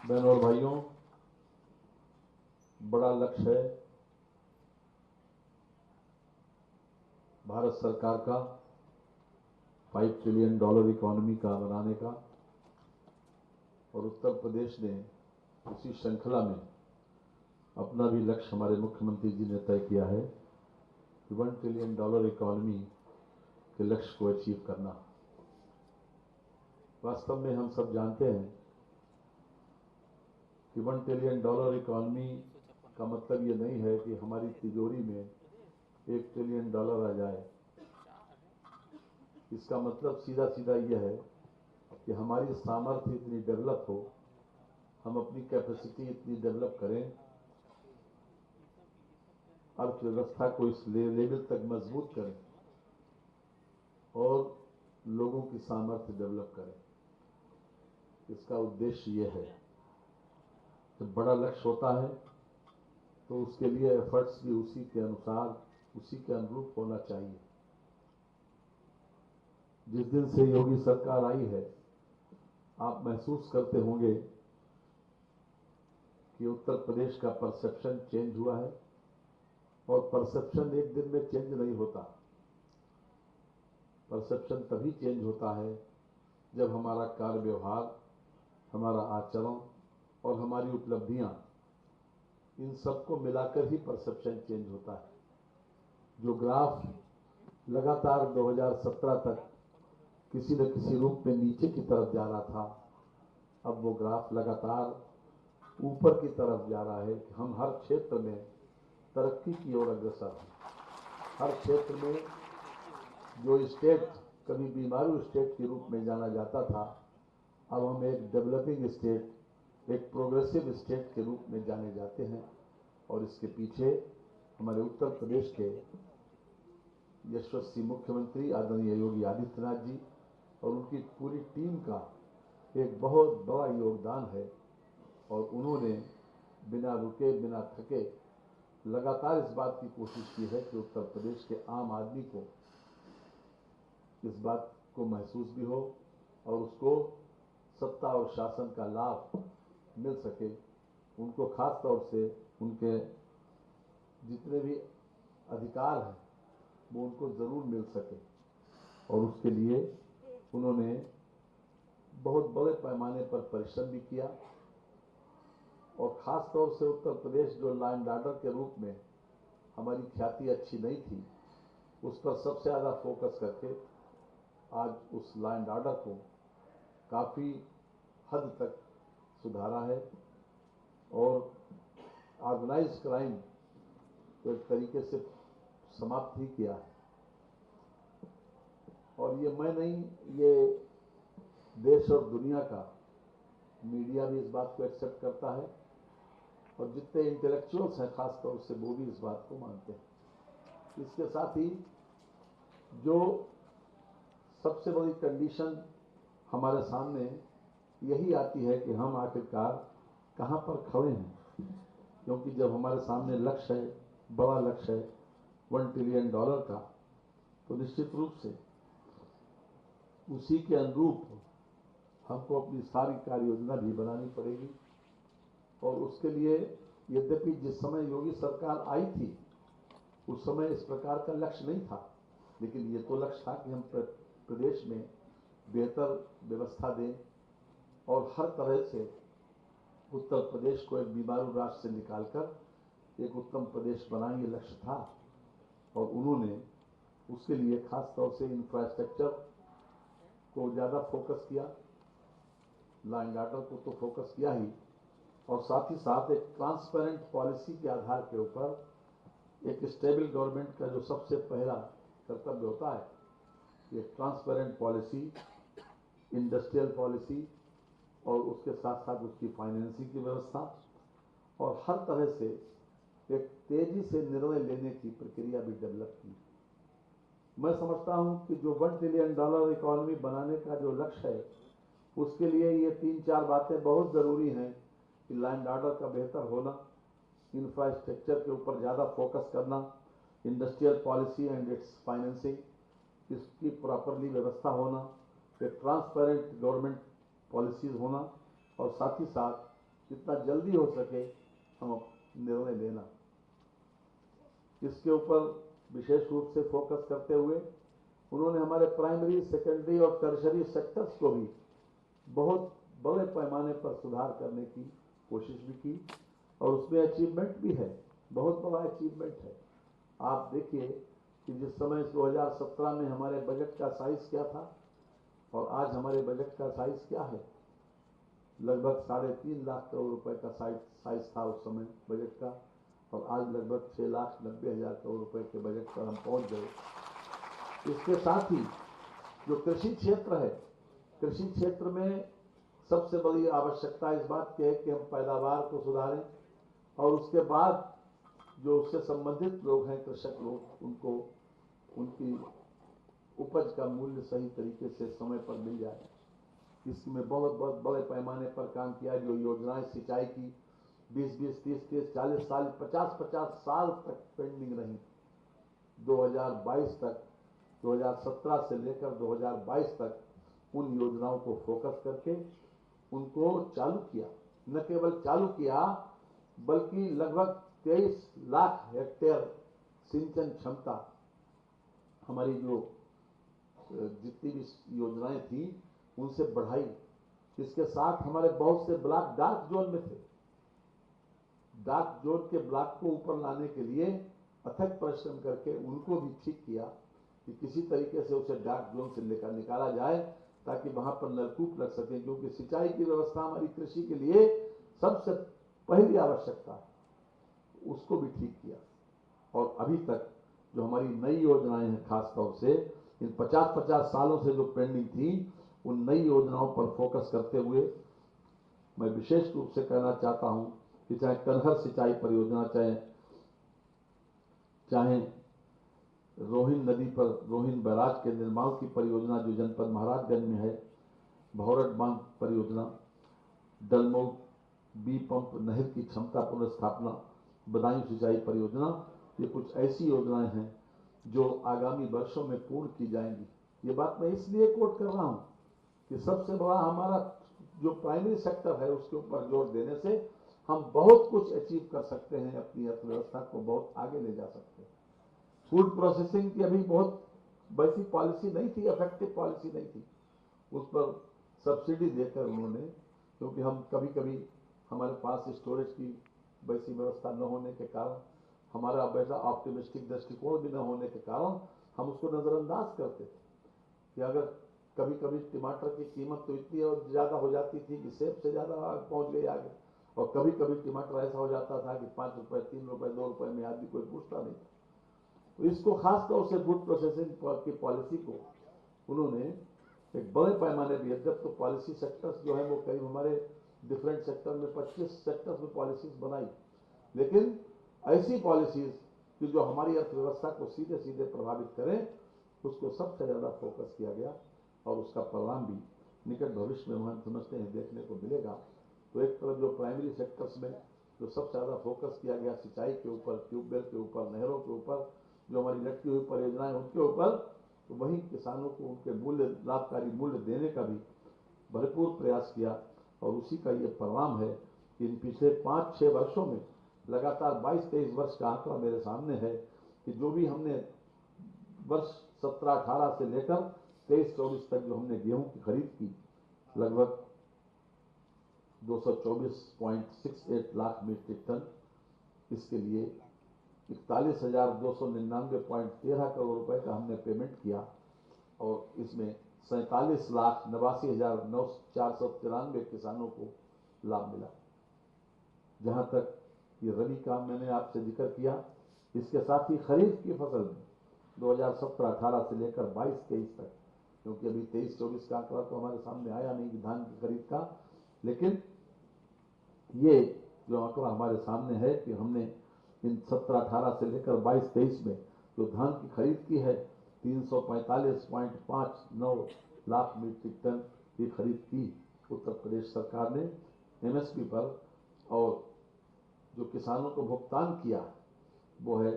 Speaker 6: बहनों और भाइयों, बड़ा लक्ष्य है भारत सरकार का $5 ट्रिलियन इकोनॉमी का बनाने का, और उत्तर प्रदेश ने उसी श्रृंखला में अपना भी लक्ष्य हमारे मुख्यमंत्री जी ने तय किया है कि $1 ट्रिलियन इकोनॉमी के लक्ष्य को अचीव करना। वास्तव में हम सब जानते हैं कि $1 ट्रिलियन इकोनॉमी का मतलब ये नहीं है कि हमारी तिजोरी में $1 ट्रिलियन आ जाए। इसका मतलब सीधा सीधा यह है कि हमारी सामर्थ्य इतनी डेवलप हो, हम अपनी कैपेसिटी इतनी डेवलप करें, अर्थव्यवस्था को इस लेवल तक मजबूत करें और लोगों की सामर्थ्य डेवलप करें। इसका उद्देश्य यह है। जब बड़ा लक्ष्य होता है तो उसके लिए एफर्ट्स भी उसी के अनुसार, उसी के अनुरूप होना चाहिए। जिस दिन से योगी सरकार आई है, आप महसूस करते होंगे कि उत्तर प्रदेश का परसेप्शन चेंज हुआ है, और परसेप्शन एक दिन में चेंज नहीं होता। परसेप्शन तभी चेंज होता है जब हमारा कार्य व्यवहार, हमारा आचरण और हमारी उपलब्धियां, इन सबको मिलाकर ही परसेप्शन चेंज होता है। जो ग्राफ लगातार 2017 तक किसी न किसी रूप में नीचे की तरफ जा रहा था, अब वो ग्राफ लगातार ऊपर की तरफ जा रहा है कि हम हर क्षेत्र में तरक्की की ओर अग्रसर हैं। हर क्षेत्र में जो स्टेट कभी बीमारू स्टेट के रूप में जाना जाता था, अब हम एक डेवलपिंग स्टेट, एक प्रोग्रेसिव स्टेट के रूप में जाने जाते हैं। और इसके पीछे हमारे उत्तर प्रदेश के यशस्वी मुख्यमंत्री आदरणीय योगी आदित्यनाथ जी और उनकी पूरी टीम का एक बहुत बड़ा योगदान है। और उन्होंने बिना रुके बिना थके लगातार इस बात की कोशिश की है कि उत्तर प्रदेश के आम आदमी को इस बात को महसूस भी हो और उसको सत्ता और शासन का लाभ मिल सके। उनको खास तौर से उनके जितने भी अधिकार हैं वो उनको जरूर मिल सके। और उसके लिए उन्होंने बहुत बड़े पैमाने पर परिश्रम भी किया। और खास तौर से उत्तर प्रदेश जो लॉ एंड ऑर्डर के रूप में हमारी ख्याति अच्छी नहीं थी, उस पर सबसे ज़्यादा फोकस करके आज उस लॉ एंड ऑर्डर को काफ़ी हद तक सुधारा है और ऑर्गेनाइज्ड क्राइम को एक तरीके से समाप्त ही किया है। और ये मैं नहीं, ये देश और दुनिया का मीडिया भी इस बात को एक्सेप्ट करता है और जितने इंटेलेक्चुअल्स हैं खास तौर से वो भी इस बात को मानते हैं। इसके साथ ही जो सबसे बड़ी कंडीशन हमारे सामने यही आती है कि हम आखिरकार कहाँ पर खड़े हैं, क्योंकि जब हमारे सामने लक्ष्य है, बड़ा लक्ष्य है $1 ट्रिलियन का, तो निश्चित रूप से उसी के अनुरूप हमको अपनी सारी कार्य योजना भी बनानी पड़ेगी। और उसके लिए यद्यपि जिस समय योगी सरकार आई थी उस समय इस प्रकार का लक्ष्य नहीं था, लेकिन ये तो लक्ष्य था कि हम प्रदेश में बेहतर व्यवस्था दें और हर तरह से उत्तर प्रदेश को एक बीमारू राज्य से निकालकर एक उत्तम प्रदेश बनाएं, ये लक्ष्य था। और उन्होंने उसके लिए खास तौर से इंफ्रास्ट्रक्चर को ज़्यादा फोकस किया, लॉ एंड ऑर्डर को तो फोकस किया ही, और साथ ही साथ एक ट्रांसपेरेंट पॉलिसी के आधार के ऊपर एक स्टेबल गवर्नमेंट का जो सबसे पहला कर्तव्य होता है, एक ट्रांसपेरेंट पॉलिसी, इंडस्ट्रियल पॉलिसी और उसके साथ साथ उसकी फाइनेंसिंग की व्यवस्था और हर तरह से एक तेजी से निर्णय लेने की प्रक्रिया भी डेवलप की। मैं समझता हूं कि जो $1 ट्रिलियन इकोनॉमी बनाने का जो लक्ष्य है, उसके लिए ये 3-4 बातें बहुत ज़रूरी हैं कि लॉ एंड ऑर्डर का बेहतर होना, इंफ्रास्ट्रक्चर के ऊपर ज़्यादा फोकस करना, industrial policy and it's financing, इसकी प्रॉपरली व्यवस्था होना, एक ट्रांसपेरेंट गवर्नमेंट पॉलिसीज होना और साथ ही साथ जितना जल्दी हो सके हम निर्णय लेना। इसके ऊपर विशेष रूप से फोकस करते हुए उन्होंने हमारे प्राइमरी, सेकेंडरी और टर्शरी सेक्टर्स को भी बहुत बड़े पैमाने पर सुधार करने की कोशिश भी की और उसमें अचीवमेंट भी है, बहुत बड़ा अचीवमेंट है। आप देखिए कि जिस समय 2017 में हमारे बजट का साइज क्या था और आज हमारे बजट का साइज क्या है, लगभग 3.5 लाख करोड़ रुपए का साइज था उस समय बजट का, और आज लगभग 6,90,000 करोड़ रुपए के बजट पर हम पहुंच गए। इसके साथ ही जो कृषि क्षेत्र है, कृषि क्षेत्र में सबसे बड़ी आवश्यकता इस बात की है कि हम पैदावार को सुधारें और उसके बाद जो उससे संबंधित लोग हैं, कृषक लोग, उनको उनकी उपज का मूल्य सही तरीके से समय पर मिल जाए। इसमें बहुत बड़े पैमाने पर काम किया। जो योजनाएं सिंचाई की 20-20, 30-30, 40 साल, 50-50 साल तक पेंडिंग रही, 2022 तक, 2017 से लेकर 2022 तक उन योजनाओं को फोकस करके उनको चालू किया। न केवल चालू किया बल्कि लगभग 23 लाख हेक्टेयर सिंचन क्षमता हमारी जो जितनी भी योजनाएं थी उनसे बढ़ाई। इसके साथ हमारे बहुत से ब्लॉक डार्क जोन में थे, डार्क जोन के ब्लॉक को ऊपर लाने के लिए अथक परिश्रम करके उनको भी ठीक किया कि किसी तरीके से उसे डार्क जोन से लेकर निकाला जाए ताकि वहां पर नलकूप लग सके, क्योंकि सिंचाई की व्यवस्था हमारी कृषि के लिए सबसे पहली आवश्यकता है उसको भी ठीक किया। और अभी तक जो हमारी नई योजनाएं हैं, खासतौर से इन 50-50 सालों से जो पेंडिंग थी, उन नई योजनाओं पर फोकस करते हुए मैं विशेष रूप से कहना चाहता हूं कि चाहे कनहर सिंचाई परियोजना, चाहे रोहिन नदी पर रोहिन बैराज के निर्माण की परियोजना जो जनपद महाराजगंज में है, भौरट बांध परियोजना, डलमऊ बी पंप नहर की क्षमता पुनर्स्थापना, बदायूं सिंचाई परियोजना, ये कुछ ऐसी योजनाएं हैं जो आगामी वर्षों में पूर्ण की जाएंगी। ये बात मैं इसलिए कोट कर रहा हूं कि सबसे बड़ा हमारा जो प्राइमरी सेक्टर है उसके ऊपर जोर देने से हम बहुत कुछ अचीव कर सकते हैं, अपनी अर्थव्यवस्था को बहुत आगे ले जा सकते हैं। फूड प्रोसेसिंग की अभी बहुत वैसी पॉलिसी नहीं थी, इफेक्टिव पॉलिसी नहीं थी, उस पर सब्सिडी देकर उन्होंने, क्योंकि हम कभी कभी हमारे पास स्टोरेज की वैसी व्यवस्था न होने के कारण, हमारा वैसा ऑप्टिमिस्टिक दृष्टिकोण भी न होने के कारण हम उसको नजरअंदाज करते थे कि अगर कभी कभी टमाटर की कीमत तो इतनी और ज्यादा हो जाती थी कि सेब से ज्यादा पहुंच गई आगे, और कभी कभी टमाटर ऐसा हो जाता था कि 5 रुपए, 3 रुपए, 2 रुपए में आदमी कोई पूछता नहीं था। तो इसको खासतौर से फूड प्रोसेसिंग की पॉलिसी को उन्होंने एक बड़े पैमाने पर, जब तो पॉलिसी सेक्टर्स जो है वो करीब हमारे डिफरेंट सेक्टर में 25 सेक्टर्स में पॉलिसीज बनाई, लेकिन ऐसी पॉलिसीज कि जो हमारी अर्थव्यवस्था को सीधे सीधे प्रभावित करें, उसको सबसे ज्यादा फोकस किया गया और उसका परिणाम भी निकट भविष्य में हम समझते हैं देखने को मिलेगा। तो एक तरफ जो प्राइमरी सेक्टर्स में जो सबसे ज्यादा फोकस किया गया सिंचाई के ऊपर, ट्यूबवेल के ऊपर, नहरों के ऊपर, जो हमारी लटकी हुई परियोजनाएं उनके ऊपर, तो वहीं किसानों को उनके मूल्य, लाभकारी मूल्य देने का भी भरपूर प्रयास किया। और उसी का ये परिणाम है कि इन पिछले 5-6 वर्षों में लगातार 22-23 वर्ष का आंकड़ा मेरे सामने है कि जो भी हमने वर्ष 17-18 से लेकर 23-24 तक जो हमने गेहूं की खरीद की, लगभग 224.68 लाख मीट्रिक टन, इसके लिए 41,299.13 करोड़ रुपए का हमने पेमेंट किया और इसमें 47,89,493 किसानों को लाभ मिला। जहां तक ये रबी का मैंने आपसे जिक्र किया, इसके साथ ही खरीफ की फसल में 2017-18 से लेकर 22-23 तक, क्योंकि अभी 23-24 का आंकड़ा तो हमारे सामने आया नहीं धान की खरीद का, लेकिन ये जो आंकड़ा हमारे सामने है कि हमने इन 17-18 से लेकर 22-23 में जो धान की खरीद की है 345.59 लाख मीट्रिक टन की खरीद की उत्तर प्रदेश सरकार ने एमएसपी पर, और जो किसानों को भुगतान किया वो है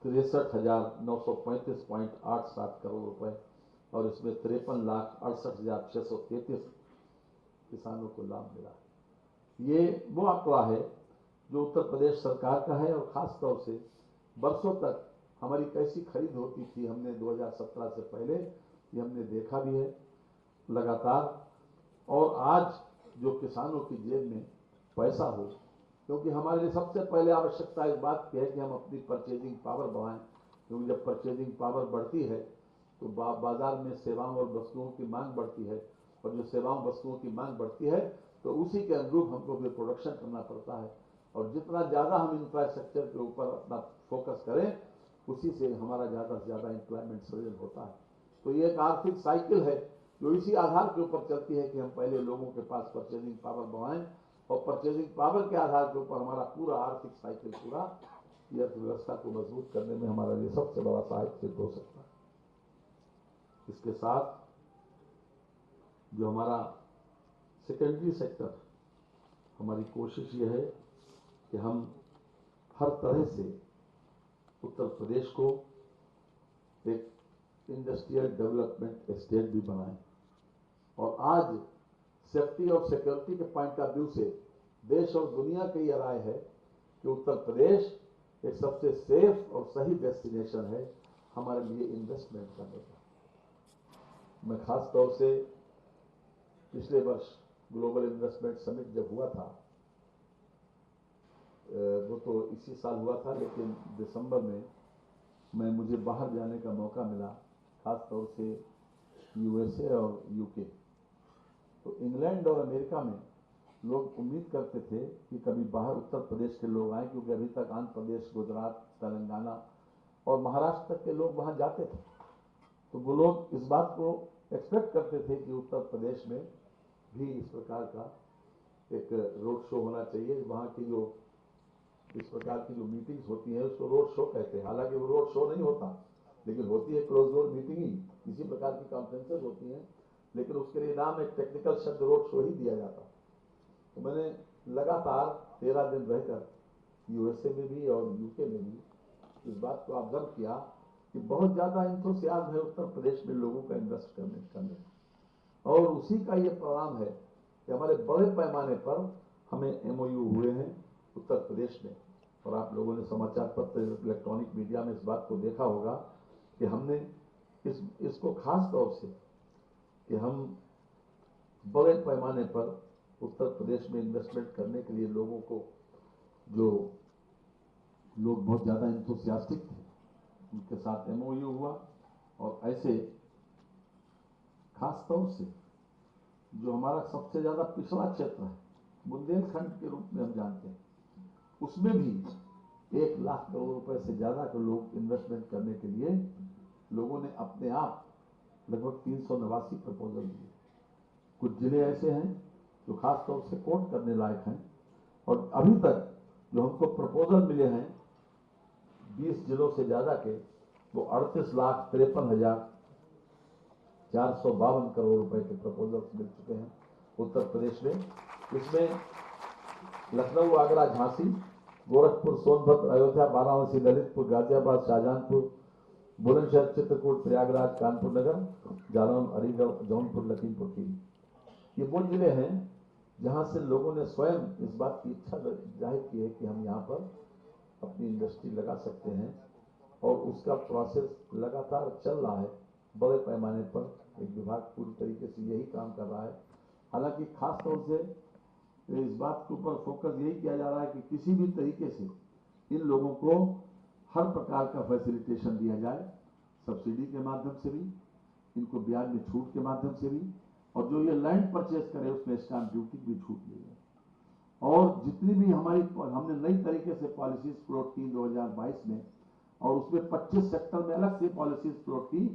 Speaker 6: 63,935.87 करोड़ रुपए, और इसमें 53,68,633 किसानों को लाभ मिला। ये वो आंकड़ा है जो उत्तर प्रदेश सरकार का है, और खास तौर से वर्षों तक हमारी कैसी खरीद होती थी हमने 2017 से पहले, ये हमने देखा भी है लगातार। और आज जो किसानों की जेब में पैसा हो, क्योंकि हमारे लिए सबसे पहले आवश्यकता इस बात की है कि हम अपनी परचेजिंग पावर बढ़ाएं, क्योंकि जब परचेजिंग पावर बढ़ती है तो बाजार में सेवाओं और वस्तुओं की मांग बढ़ती है, और जो सेवाओं वस्तुओं की मांग बढ़ती है तो उसी के अनुरूप हमको भी प्रोडक्शन करना पड़ता है, और जितना ज्यादा हम इंफ्रास्ट्रक्चर के ऊपर अपना फोकस करें उसी से हमारा ज्यादा से ज्यादा एम्प्लॉयमेंट सृजन होता है। तो ये एक आर्थिक साइकिल है जो इसी आधार के ऊपर चलती है कि हम पहले लोगों के पास परचेजिंग पावर बढ़ाएं, और परचेजिंग पावर के आधार के ऊपर हमारा पूरा आर्थिक साइकिल पूरा ये अर्थव्यवस्था को मजबूत करने में हमारा ये सबसे बड़ा सहायक सिद्ध हो सकता है। इसके साथ जो हमारा सेकेंडरी सेक्टर, हमारी कोशिश ये है कि हम हर तरह से उत्तर प्रदेश को एक इंडस्ट्रियल डेवलपमेंट स्टेट भी बनाएं, और आज सेफ्टी और सिक्योरिटी के पॉइंट ऑफ व्यू से देश और दुनिया की यह राय है कि उत्तर प्रदेश एक सबसे सेफ और सही डेस्टिनेशन है हमारे लिए इन्वेस्टमेंट करने का। मैं खास तौर से पिछले वर्ष ग्लोबल इन्वेस्टमेंट समिट जब हुआ था, वो तो इसी साल हुआ था, लेकिन दिसंबर में मुझे बाहर जाने का मौका मिला, खास तौर से यूएसए और यूके। तो इंग्लैंड और अमेरिका में लोग उम्मीद करते थे कि कभी बाहर उत्तर प्रदेश के लोग आए, क्योंकि अभी तक आंध्र प्रदेश, गुजरात, तेलंगाना और महाराष्ट्र तक के लोग वहां जाते थे। तो वो लोग इस बात को एक्सपेक्ट करते थे कि उत्तर प्रदेश में भी इस प्रकार का एक रोड शो होना चाहिए। वहाँ की जो इस प्रकार की जो मीटिंग्स होती हैं उसको रोड शो कहते हैं। हालांकि वो रोड शो नहीं होता, लेकिन होती है क्लोज डोर मीटिंग ही, इसी प्रकार की कॉन्फ्रेंसेज होती हैं, लेकिन उसके लिए नाम एक टेक्निकल शब्द रोड शो ही दिया जाता। तो मैंने लगातार 13 दिन रहकर यूएसए में भी और यूके में भी इस बात को ऑब्जर्व किया कि बहुत ज्यादा इंथुसियाज्म है उत्तर प्रदेश में लोगों का इन्वेस्ट करने और उसी का ये परिणाम है कि हमारे बड़े पैमाने पर हमें एमओयू हुए हैं उत्तर प्रदेश में। और आप लोगों ने समाचार पत्र, इलेक्ट्रॉनिक मीडिया में इस बात को देखा होगा कि हमने इसको खास तौर से कि हम बड़े पैमाने पर उत्तर प्रदेश में इन्वेस्टमेंट करने के लिए लोगों को, जो लोग बहुत ज्यादा इंथुसियास्टिक थे, उनके साथ एमओयू हुआ। और ऐसे खास तौर से जो हमारा सबसे ज्यादा पिछड़ा क्षेत्र है, बुंदेलखंड के रूप में हम जानते हैं, उसमें भी 1 लाख करोड़ रुपए से ज्यादा के लोग इन्वेस्टमेंट करने के लिए लोगों ने अपने आप लगभग 389 प्रपोजल दिए। कुछ जिले ऐसे हैं जो खास तौर से कोट करने लायक हैं, और अभी तक जो हमको प्रपोजल मिले हैं 20 जिलों से ज्यादा के, वो 38,53,452 करोड़ रुपए के प्रपोजल्स मिल चुके हैं उत्तर प्रदेश में। इसमें लखनऊ, आगरा, झांसी, गोरखपुर, सोनभद्र, अयोध्या, वाराणसी, ललितपुर, गाजियाबाद, शाहजहांपुर, बुलंदशहर, चित्रकूट, प्रयागराज, कानपुर नगर, जालौन, अलीगढ़, जौनपुर, लखीमपुर खीरी, ये वो जिले हैं जहां से लोगों ने स्वयं इस बात की इच्छा जाहिर की है कि हम यहाँ पर अपनी इंडस्ट्री लगा सकते हैं। और उसका प्रोसेस लगातार चल रहा है बड़े पैमाने पर। एक विभाग पूरी तरीके से यही काम कर रहा है। हालांकि खास तौर से इस बात के ऊपर फोकस यही किया जा रहा है कि किसी भी तरीके से इन लोगों को हर प्रकार का फैसिलिटेशन दिया जाए, सब्सिडी के माध्यम से भी, इनको ब्याज में छूट के माध्यम से भी, और जो ये लैंड परचेज करे उसमें स्टाम्प ड्यूटी भी छूट दी जाए। और जितनी भी हमने नई तरीके से पॉलिसीज फ्लोट की 2022 में, और उसमें 25 सेक्टर में अलग से पॉलिसीज फ्लोट की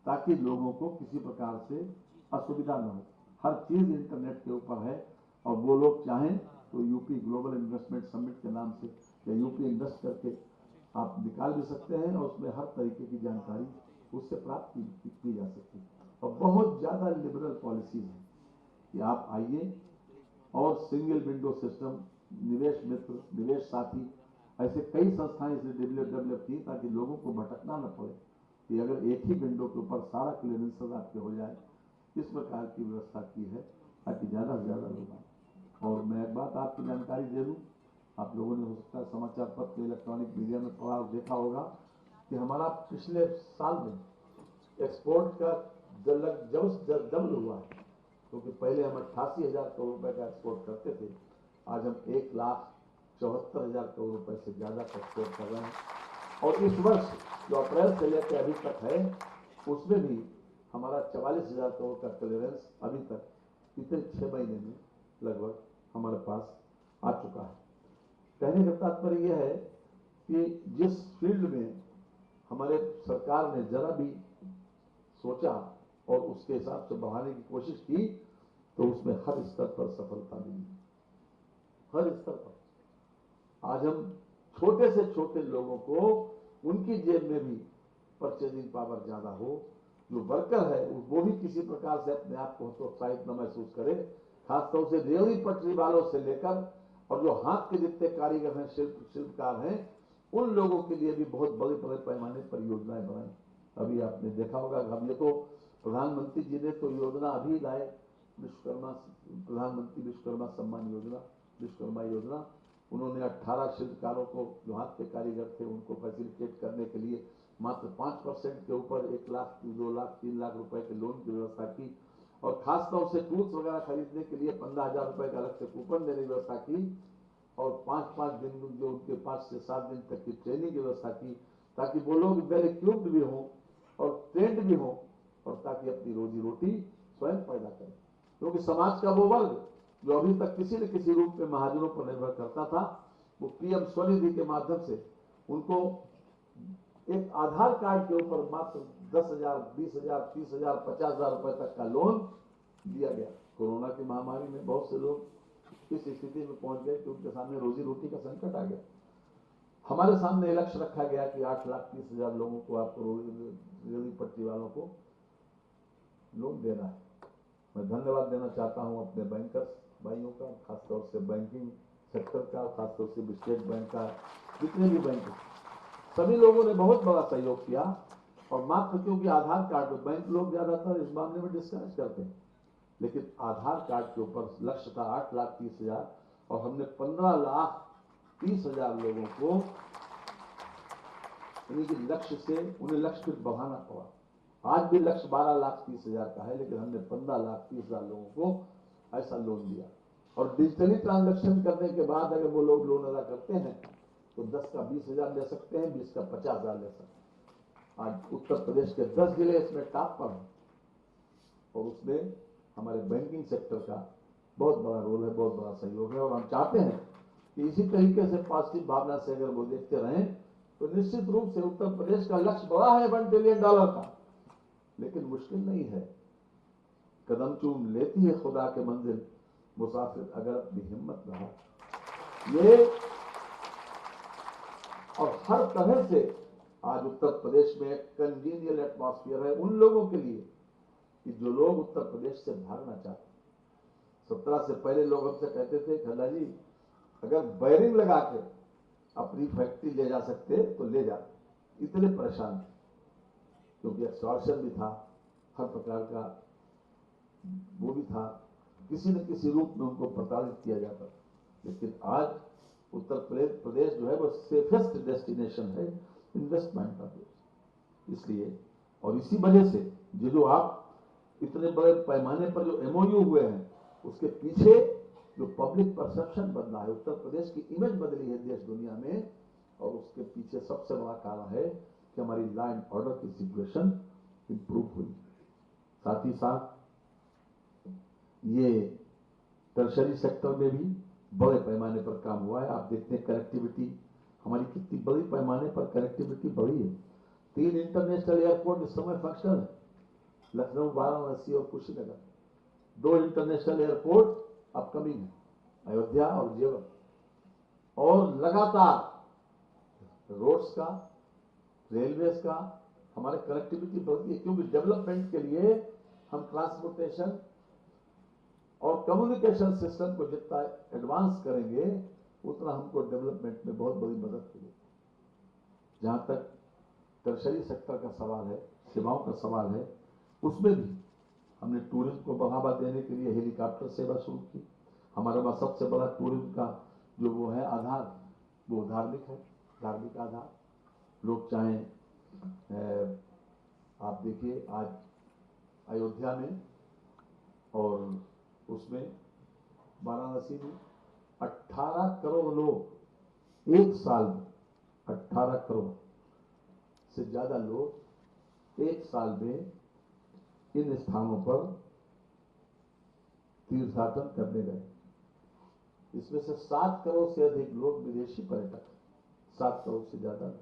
Speaker 6: ताकि लोगों को किसी प्रकार से असुविधा न हो। हर चीज इंटरनेट के ऊपर है, और वो लोग चाहें तो यूपी ग्लोबल इन्वेस्टमेंट समिट के नाम से या यूपी इन्वेस्ट करके आप निकाल भी सकते हैं, और उसमें हर तरीके की जानकारी उससे प्राप्त की जा सकती है। और बहुत ज्यादा लिबरल पॉलिसीज है कि आप आइए, और सिंगल विंडो सिस्टम, निवेश मित्र, निवेश साथी, ऐसे कई संस्थाएं इसे डेवलप की ताकि लोगों को भटकना न पड़े कि अगर एक ही विंडो के ऊपर सारा क्लियरेंसेस आपके हो जाए। इस प्रकार की व्यवस्था की है ताकि ज्यादा से ज्यादा लोग आए। और मैं एक बात आपकी जानकारी दे दूं, आप लोगों ने हो सकता है समाचार पत्र, इलेक्ट्रॉनिक मीडिया में पढ़ा और देखा होगा कि हमारा पिछले साल में एक्सपोर्ट का डबल हुआ है, क्योंकि पहले हम 88,000 करोड़ रुपए का एक्सपोर्ट करते थे, आज हम 1,74,000 करोड़ रुपए से ज्यादा का एक्सपोर्ट कर रहे हैं। और इस वर्ष जो अप्रैल से लेकर अभी तक है, उसमें भी हमारा 44,000 करोड़ का क्लियरेंस अभी तक पिछले 6 महीने में लगभग हमारे पास आ चुका है। कहने का तात्पर्य यह है कि जिस फील्ड में हमारे सरकार ने जरा भी सोचा और उसके हिसाब से बढ़ाने की कोशिश की, तो उसमें हर स्तर पर सफलता मिली, हर स्तर पर। आज हम छोटे से छोटे लोगों को उनकी जेब में भी परचेजिंग पावर ज्यादा हो, जो वर्कर है वो भी किसी प्रकार से अपने आप को हतोत्साहित न महसूस करे। खासतौर से रेहड़ी पटरी वालों से लेकर और जो हाथ के जितने कारीगर हैं, शिल्पकार हैं, उन लोगों के लिए भी बहुत बड़े बड़े पैमाने पर योजनाएं बनाई। अभी आपने देखा होगा, हम ये तो प्रधानमंत्री जी ने तो योजना अभी लाए, प्रधानमंत्री विश्वकर्मा सम्मान योजना, विश्वकर्मा योजना। उन्होंने 18 शिल्पकारों को, जो हाथ के कारीगर थे, उनको फैसिलिटेट करने के लिए मात्र 5% के ऊपर 1 लाख, 2 लाख, 3 लाख रुपए के लोन की व्यवस्था की। और खासतौर से टूल्स वगैरह खरीदने के लिए 15,000 रुपए का अलग से कूपन देने की व्यवस्था की। और 5-5 दिन जो उनके 5 से 7 दिन तक की ट्रेनिंग की व्यवस्था की, ताकि वो लोग वेल इक्विप्ड भी हों और ट्रेंड भी हों, और ताकि अपनी रोजी रोटी स्वयं पैदा करें। क्योंकि समाज का वो वर्ग जो अभी तक किसी न किसी रूप में महाजनों पर निर्भर करता था, वो पीएम स्वनिधि के माध्यम से उनको एक आधार कार्ड के ऊपर मात्र 10,000, 20,000, 30,000, 50,000 रुपए तक का लोन दिया गया। कोरोना की महामारी में बहुत से लोग इस स्थिति में पहुंच गए कि उनके सामने रोजी रोटी का संकट आ गया। हमारे सामने लक्ष्य रखा गया कि 8,30,000 लोगों को, आपको रेहड़ी पट्टी वालों को लोन देना है। मैं धन्यवाद देना चाहता हूं अपने बैंकर्स भाइयों का, खासतौर से बैंकिंग सेक्टर का, खासतौर से स्टेट बैंक का, जितने भी बैंक, सभी लोगों ने बहुत बड़ा सहयोग किया। और मात्र क्योंकि आधार कार्ड पर बैंक लोग ज्यादातर इस मामले में डिस्करेज करते हैं, लेकिन आधार कार्ड के ऊपर लक्ष्य था 8,30,000 और हमने 15,30,000 लोगों को लक्ष्य से उन्हें लक्ष्य फिर बढ़ाना पड़ा। आज भी लक्ष्य 12,30,000 का है, लेकिन हमने 15,30,000 लोगों को ऐसा लोन दिया। और डिजिटली ट्रांजैक्शन करने के बाद अगर वो लोग लोन अदा करते हैं तो 10 का 20,000 ले सकते हैं, 20 का 50,000 ले सकते हैं। आज उत्तर प्रदेश के 10 जिले इसमें टॉप पर हैं और उसमें हमारे बैंकिंग सेक्टर का बहुत बड़ा रोल है, बहुत बड़ा सहयोग है। और हम चाहते हैं कि इसी तरीके से पॉजिटिव भावना से अगर वो देखते रहें तो निश्चित रूप से उत्तर प्रदेश का लक्ष्य बड़ा है $1 ट्रिलियन का, लेकिन मुश्किल नहीं है। कदम चूम लेती है खुदा के मंजिल, मुसाफिर अगर अपनी हिम्मत रहा। ये और हर तरह से आज उत्तर प्रदेश में एक कन्वीनियल एटमॉस्फेयर है उन लोगों के लिए कि जो लोग उत्तर प्रदेश से भागना चाहते हैं। 17 से पहले लोग हमसे कहते थे, खन्ना जी अगर बैरिंग लगा के अपनी फैक्ट्री ले जा सकते तो ले जाते, इतने परेशान थे, क्योंकि एक्सटॉर्शन भी था, हर प्रकार का वो भी था, किसी न किसी रूप में उनको प्रताड़ित किया जाता। लेकिन आज उत्तर प्रदेश जो है वो सेफेस्ट डेस्टिनेशन है इन्वेस्टमेंट का देश। इसलिए और इसी वजह से जो आप इतने बड़े पैमाने पर जो एमओयू हुए हैं उसके पीछे जो पब्लिक परसेप्शन बदला है, उत्तर प्रदेश की इमेज बदली है देश दुनिया में, और उसके पीछे सबसे बड़ा कारण है कि हमारी लॉ एंड ऑर्डर की सिचुएशन इंप्रूव हुई। साथ ही साथ ये टर्शरी सेक्टर में भी बड़े पैमाने पर काम हुआ है। आप देखते हैं कनेक्टिविटी हमारी कितनी बड़ी पैमाने पर कनेक्टिविटी बढ़ी है। 3 इंटरनेशनल एयरपोर्ट इस समय फंक्शनल है, लखनऊ, वाराणसी और कुशीनगर। 2 इंटरनेशनल एयरपोर्ट अपकमिंग है, अयोध्या और जेवर। और लगातार रोड्स का, रेलवेज का हमारे कनेक्टिविटी बढ़ती है, क्योंकि डेवलपमेंट के लिए हम ट्रांसपोर्टेशन और कम्युनिकेशन सिस्टम को जितना एडवांस करेंगे उतना हमको डेवलपमेंट में बहुत बड़ी मदद मिलेगी। जहां तक टर्शरी सेक्टर का सवाल है, सेवाओं का सवाल है, उसमें भी हमने टूरिज्म को बढ़ावा देने के लिए हेलीकॉप्टर सेवा शुरू की। हमारे पास सबसे बड़ा टूरिज्म का जो वो है आधार, वो धार्मिक है, धार्मिक आधार। लोग चाहें, आप देखिए आज अयोध्या में और उसमें वाराणसी में 18 करोड़ लोग एक साल में, 18 करोड़ से ज्यादा लोग एक साल में इन स्थानों पर तीर्थयाटन करने गए। इसमें से 7 करोड़ से अधिक लोग विदेशी पर्यटक, 7 करोड़ से ज्यादा।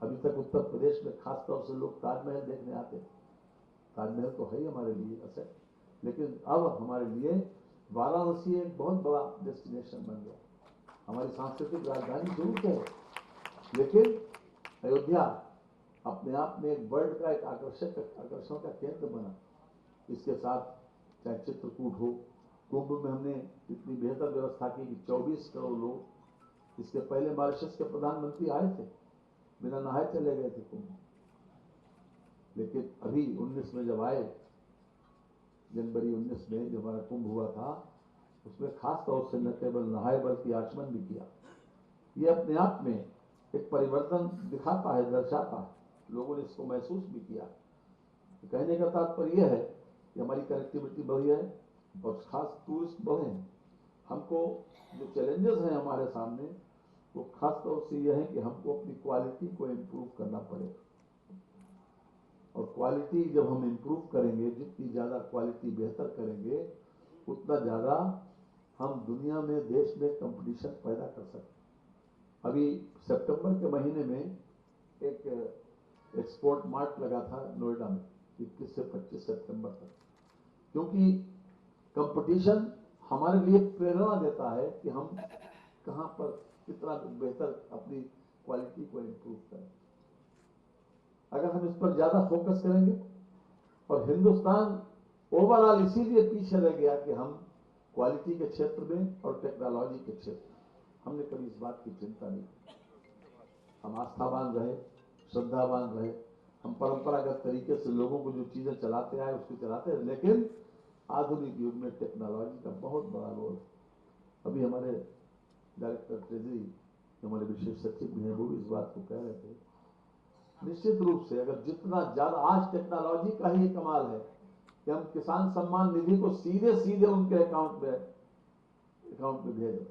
Speaker 6: अभी तक उत्तर प्रदेश में खासतौर से लोग ताजमहल देखने आते हैं। ताजमहल तो है ही हमारे लिए असेट, लेकिन अब हमारे लिए वाराणसी एक बहुत बड़ा डेस्टिनेशन बन गया। हमारी सांस्कृतिक राजधानी जरूर है, लेकिन अयोध्या अपने आप में एक वर्ल्ड का एक आकर्षण का केंद्र बना। इसके साथ चाहे चित्रकूट हो, कुंभ में हमने इतनी बेहतर व्यवस्था की कि 24 करोड़ लोग, इसके पहले मॉरिशस के प्रधानमंत्री आए थे, बिना नहाए चले गए थे कुंभ। लेकिन अभी 19 में जब आए, जनवरी 19 में जब हमारा कुंभ हुआ था, उसमें खास तौर से न केवल नहाए बल्कि आचमन भी किया। ये अपने आप में एक परिवर्तन दिखाता है, दर्शाता है। लोगों ने इसको महसूस भी किया। तो कहने का तात्पर्य यह है कि हमारी कनेक्टिविटी बढ़ी है और खास टूरिस्ट बढ़े हैं। हमको जो चैलेंजेस हैं हमारे सामने, वो खास तौर से यह है कि हमको अपनी क्वालिटी को इम्प्रूव करना पड़ेगा। और क्वालिटी जब हम इम्प्रूव करेंगे, जितनी ज़्यादा क्वालिटी बेहतर करेंगे, उतना ज़्यादा हम दुनिया में, देश में कंपटीशन पैदा कर सकते। अभी सितंबर के महीने में एक एक्सपोर्ट मार्ट लगा था नोएडा में 21 से 25 सितंबर तक, क्योंकि कंपटीशन हमारे लिए प्रेरणा देता है कि हम कहां पर कितना बेहतर अपनी क्वालिटी को इंप्रूव करें। अगर हम इस पर ज्यादा फोकस करेंगे, और हिंदुस्तान ओवरऑल इसीलिए पीछे रह गया कि हम क्वालिटी के क्षेत्र में और टेक्नोलॉजी के क्षेत्र में हमने कभी इस बात की चिंता नहीं की। हम आस्थावान रहे, श्रद्धावान रहे, हम परंपरागत तरीके से लोगों को जो चीजें चलाते आए उसको चलाते हैं, लेकिन आधुनिक युग में टेक्नोलॉजी का बहुत बड़ा रोल है। अभी हमारे डायरेक्टर ट्रेजरी, हमारे विशेष सचिव भी हैं, वो भी इस बात को कह रहे थे। निश्चित रूप से अगर जितना ज्यादा, आज टेक्नोलॉजी का ही कमाल है कि हम किसान सम्मान निधि को सीधे सीधे उनके अकाउंट में भेज रहे।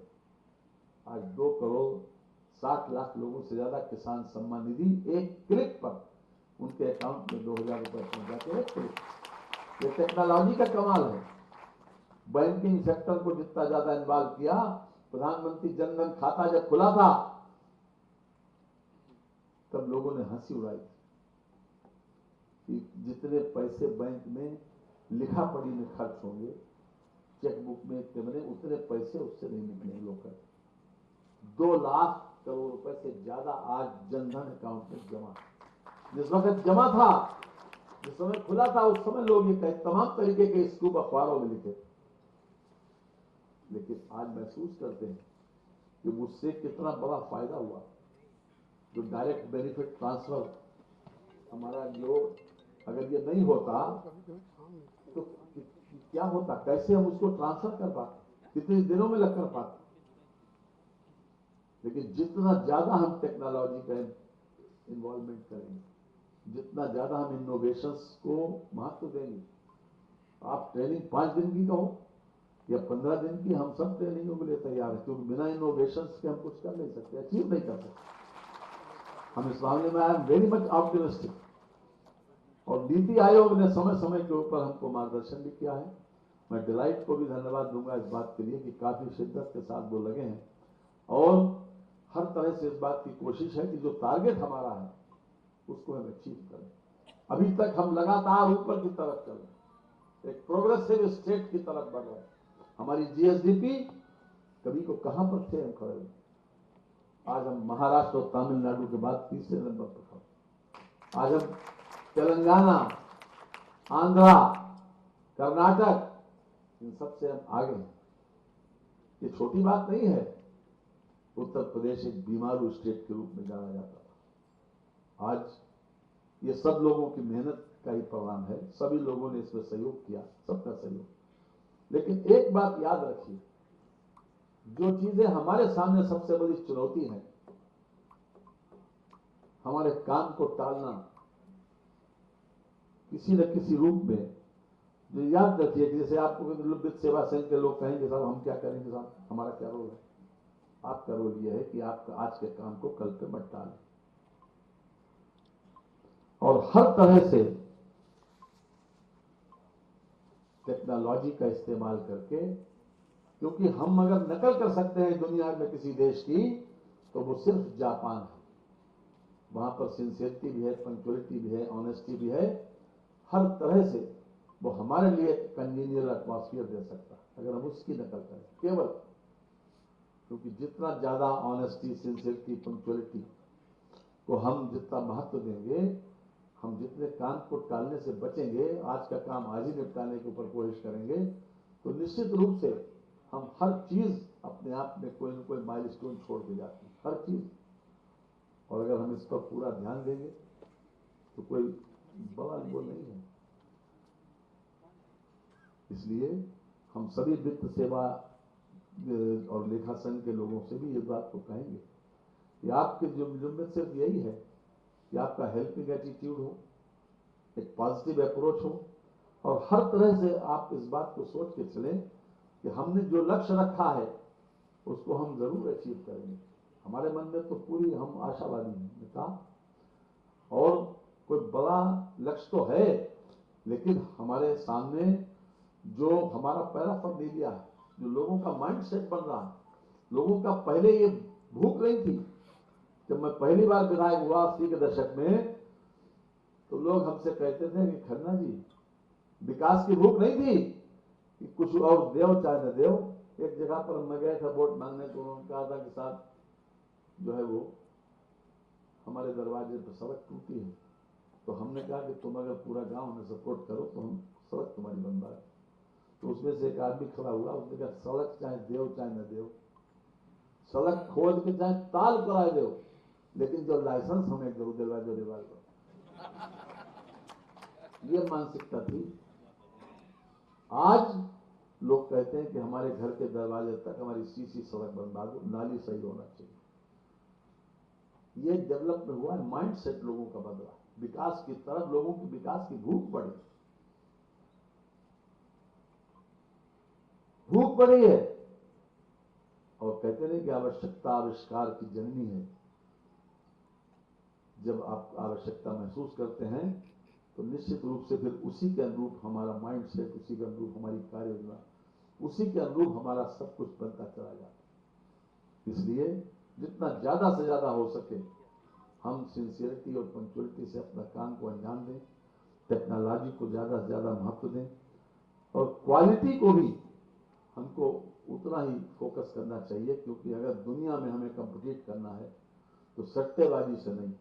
Speaker 6: आज 2,60,00,000 लोगों से ज्यादा किसान सम्मान निधि एक क्लिक पर उनके अकाउंट में 2,000 रुपए पहुंच जाते हैं, एक क्लिक। ये टेक्नोलॉजी का कमाल है। बैंकिंग सेक्टर को जितना ज्यादा इन्वॉल्व किया, प्रधानमंत्री जनधन खाता जब खुला था तब लोगों ने हंसी उड़ाई कि जितने पैसे बैंक में लिखा पढ़ी में खर्च होंगे, चेकबुक में इतने बने, उतने पैसे उससे नहीं निकले। लोग 2 लाख करोड़ रुपए से ज्यादा आज जनधन अकाउंट में जमा। जिस वक्त जमा था, जिस समय खुला था, उस समय लोग ये तमाम तरीके के स्कूप अखबारों में लिखे, लेकिन आज महसूस करते हैं कि मुझसे कितना बड़ा फायदा हुआ। जो डायरेक्ट बेनिफिट ट्रांसफर हमारा, जो अगर ये नहीं होता तो क्या होता, कैसे हम उसको ट्रांसफर कर पाते, कितने दिनों में लग कर पाते। लेकिन जितना ज्यादा हम टेक्नोलॉजी का इन्वॉल्वमेंट करेंगे, जितना ज्यादा हम इनोवेशंस को महत्व देंगे, आप ट्रेनिंग 5 दिन की कहो या 15 दिन की, हम सब ट्रेनिंगों के लिए तैयार है, क्योंकि बिना इनोवेशंस के हम कुछ कर नहीं सकते, अचीव नहीं कर सकते। हम इस मामले में I am very much optimistic. और नीति आयोग ने समय समय के ऊपर हमको मार्गदर्शन भी किया है। मैं डिलाइट को भी धन्यवाद दूंगा इस बात के लिए कि काफी शिद्दत के साथ वो लगे हैं, और हर तरह से इस बात की कोशिश है कि जो टारगेट हमारा है उसको हम अचीव करें। अभी तक हम लगातार ऊपर की तरफ चल रहे हैं, एक प्रोग्रेसिव स्टेट की तरफ बढ़ रहे हैं। हमारी जीएसडीपी कभी को कहां पर थे हम खड़े, आज हम महाराष्ट्र और तमिलनाडु के बाद तीसरे नंबर पर खड़े। आज हम तेलंगाना, आंध्रा, कर्नाटक, इन सबसे हम आगे हैं। ये छोटी बात नहीं है। उत्तर प्रदेश एक बीमारू स्टेट के रूप में जाना जाता था। आज ये सब लोगों की मेहनत का ही परिणाम है। सभी लोगों ने इसमें सहयोग किया, सबका सहयोग। लेकिन एक बात याद रखिए, जो चीजें हमारे सामने सबसे बड़ी चुनौती है, हमारे काम को टालना किसी न किसी रूप में। जो याद रखिए कि जैसे आपको वित्त सेवा संघ के लोग कहेंगे साहब हम क्या करेंगे, साहब हमारा क्या रोल है। आपका रोल यह है कि आपका आज के काम को कल पे मत टालें, और हर तरह से टेक्नोलॉजी का इस्तेमाल करके, क्योंकि हम अगर नकल कर सकते हैं दुनिया में किसी देश की, तो वो सिर्फ जापान है। वहां पर सिंसियरिटी भी है, पंक्चुअलिटी भी है, ऑनेस्टी भी है, हर तरह से वो हमारे लिए कन्वीनियल एटमॉस्फेयर दे सकता है अगर हम उसकी नकल करें। केवल क्योंकि जितना ज्यादा ऑनेस्टी, सिंसियरिटी, पंक्चुअलिटी को हम जितना महत्व देंगे, हम जितने काम को टालने से बचेंगे, आज का काम आज ही निपटाने के ऊपर कोशिश करेंगे, तो निश्चित रूप से हम हर चीज अपने आप में कोई न कोई माइलस्टोन छोड़ के जाती है, हर चीज। और अगर हम इस पर पूरा ध्यान देंगे तो कोई बड़ा वो नहीं है। इसलिए हम सभी वित्त सेवा और लेखा संघ के लोगों से भी इस बात को कहेंगे कि आपके जिम्मेदारी सिर्फ यही है कि आपका हेल्पिंग एटीट्यूड हो, एक पॉजिटिव अप्रोच हो, और हर तरह से आप इस बात को सोच के चलें कि हमने जो लक्ष्य रखा है उसको हम जरूर अचीव करेंगे। हमारे मन में तो पूरी हम आशावादी हैं, और कोई बड़ा लक्ष्य तो है, लेकिन हमारे सामने जो हमारा पहला फर्ज ले लिया है जो लोगों का माइंड सेट बन रहा है। लोगों का पहले ये भूख नहीं थी। जब मैं पहली बार विधायक हुआ 80 के दशक में, तो लोग हमसे कहते थे कि खन्ना जी, विकास की भूख नहीं थी कि कुछ और देव चाहे न देव। एक जगह पर मैं गया था वोट मांगने, तो उन्होंने कहा था कि साहब जो है वो हमारे दरवाजे पर सड़क टूटी है। तो हमने कहा कि तुम अगर पूरा गांव हमें सपोर्ट करो तो हम सड़क तुम्हारी बनवा दें। तो उसमें से एक आदमी खड़ा हुआ, उसने कहा सड़क चाहे देव चाहे न देव, सड़क खोद के चाहे ताल कराए दो, लेकिन जो लाइसेंस हमें जरूर दिलवा दो रिवाल्वर। ये मानसिकता थी। आज लोग कहते हैं कि हमारे घर के दरवाजे तक हमारी सीसी सड़क बनवा दो, नाली सही होना चाहिए। ये डेवलपमेंट हुआ, माइंड सेट लोगों का बदला, विकास की तरफ लोगों की विकास की भूख बढ़ी, भूख बढ़ी है। और कहते नहीं कि आवश्यकता आविष्कार की जननी है। जब आप आवश्यकता महसूस करते हैं तो निश्चित रूप से फिर उसी के अनुरूप हमारा माइंड सेट, उसी के अनुरूप हमारी कार्य योजना, उसी के अनुरूप हमारा सब कुछ बनता चला जाता है। इसलिए जितना ज्यादा से ज्यादा हो सके हम सिंसियरिटी और पंक्चुअलिटी से अपना काम को अंजाम दें, टेक्नोलॉजी को ज्यादा से ज्यादा महत्व दें, और क्वालिटी को भी हमको उतना ही फोकस करना चाहिए। क्योंकि अगर दुनिया में हमें कंपीट करना है तो सट्टेबाजी से नहीं,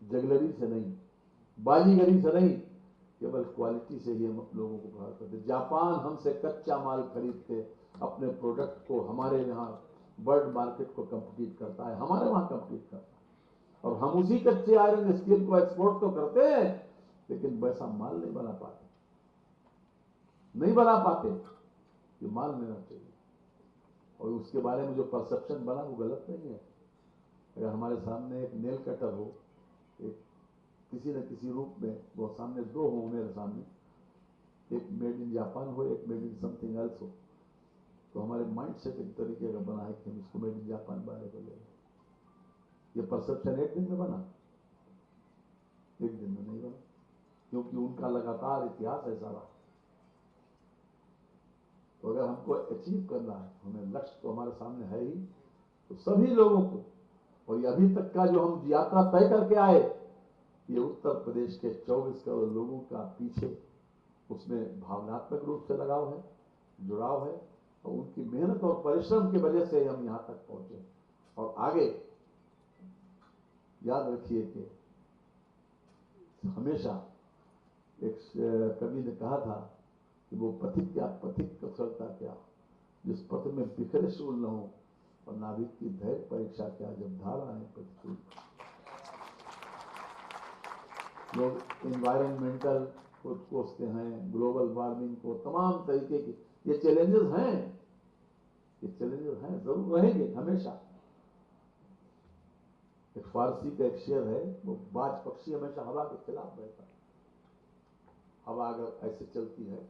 Speaker 6: जगलरी से नहीं, बाजीगरी से नहीं, केवल क्वालिटी से ही हम लोगों को प्रभावित करते। जापान हमसे कच्चा माल खरीद के अपने प्रोडक्ट को हमारे यहाँ वर्ल्ड मार्केट को कंपीट करता है, हमारे वहां कंपीट करता है, और हम उसी कच्चे आयरन स्टील को एक्सपोर्ट तो करते हैं, लेकिन वैसा माल नहीं बना पाते, नहीं बना पाते। ये माल लेना चाहिए, और उसके बारे में जो परसेप्शन बना वो गलत नहीं है। अगर हमारे सामने एक नेल कटर हो, एक किसी न किसी रूप में, वो सामने दो हो मेरे सामने, एक मेड इन जापान हो, एक मेड इन समथिंग एल्स हो, तो हमारे माइंड सेट एक तरीके का बना है कि हम इसको मेड इन जापान वाले को ले। ये परसेप्शन एक दिन में बना, एक दिन में नहीं बना, क्योंकि उनका लगातार इतिहास ऐसा रहा। तो अगर हमको अचीव करना है, हमें लक्ष्य तो हमारे सामने है ही, तो सभी लोगों को, और ये अभी तक का जो हम यात्रा तय करके आए, ये उत्तर प्रदेश के 24 करोड़ लोगों का पीछे उसमें भावनात्मक रूप से लगाव है, जुड़ाव है, और उनकी मेहनत और परिश्रम की वजह से हम यहां तक पहुंचे। और आगे याद रखिए कि हमेशा एक कवि ने कहा था कि वो पथिक क्या, पथिक कुशलता क्या, जिस पथ में बिखरे शूल न हो, और नाविक की धैर्य परीक्षा क्या, जब धारा है प्रतिकूल। लोग इन्वायरमेंटल को कोसते हैं, ग्लोबल वार्मिंग को, तमाम तरीके की ये चैलेंजेस हैं, ये चैलेंजेस हैं, जरूर रहेंगे हमेशा। एक फारसी का एक शेर है, वो बाज पक्षी हमेशा हवा के खिलाफ रहता है। हवा अगर ऐसे चलती है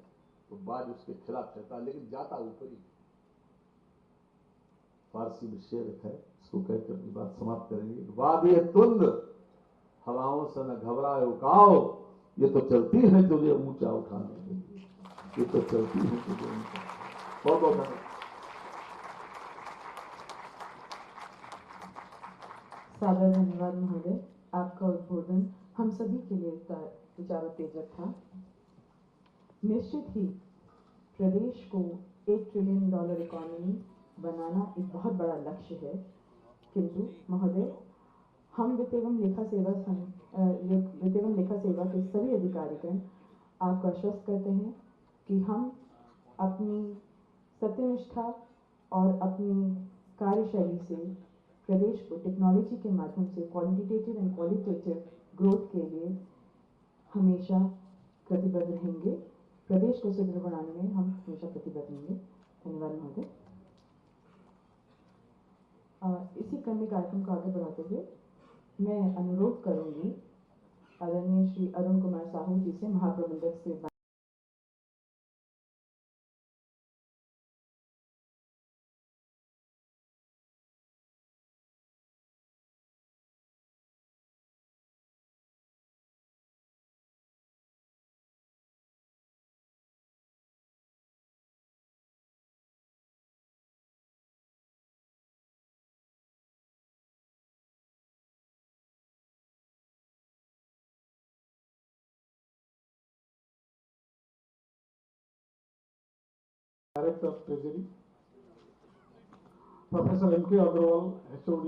Speaker 6: तो बाज उसके खिलाफ चलता है, लेकिन जाता ऊपर ही। फारसी में शेर एक है, इसको कहकर अपनी बात समाप्त करेंगे। वादी तुंद हवाओं से न घबराए उकाओ, ये तो चलती है तुझे ऊंचा उठाने के लिए, ये तो चलती है तुझे ऊंचा। बहुत बहुत धन्यवाद।
Speaker 1: सादर धन्यवाद महोदय, आपका उद्बोधन हम सभी के लिए विचारोत्तेजक था। निश्चित ही प्रदेश को $1 ट्रिलियन इकोनॉमी बनाना एक बहुत बड़ा लक्ष्य है, किंतु महोदय हम वित्त एवं लेखा सेवा के सभी अधिकारीगण आपको आश्वस्त करते हैं कि हम अपनी सत्यनिष्ठा और अपनी कार्यशैली से प्रदेश को टेक्नोलॉजी के माध्यम से क्वांटिटेटिव एंड क्वालिटेटिव ग्रोथ के लिए हमेशा प्रतिबद्ध रहेंगे। प्रदेश को सुदृढ़ बनाने में हम हमेशा प्रतिबद्ध रहेंगे। धन्यवाद महोदय। इसी क्रम में कार्यक्रम को आगे बढ़ाते हुए मैं अनुरोध करूंगी आदरणीय श्री अरुण कुमार साहू जी से, महाप्रबंधक से
Speaker 3: Director of Treasury, Professor M.K. Agrawal, HOD,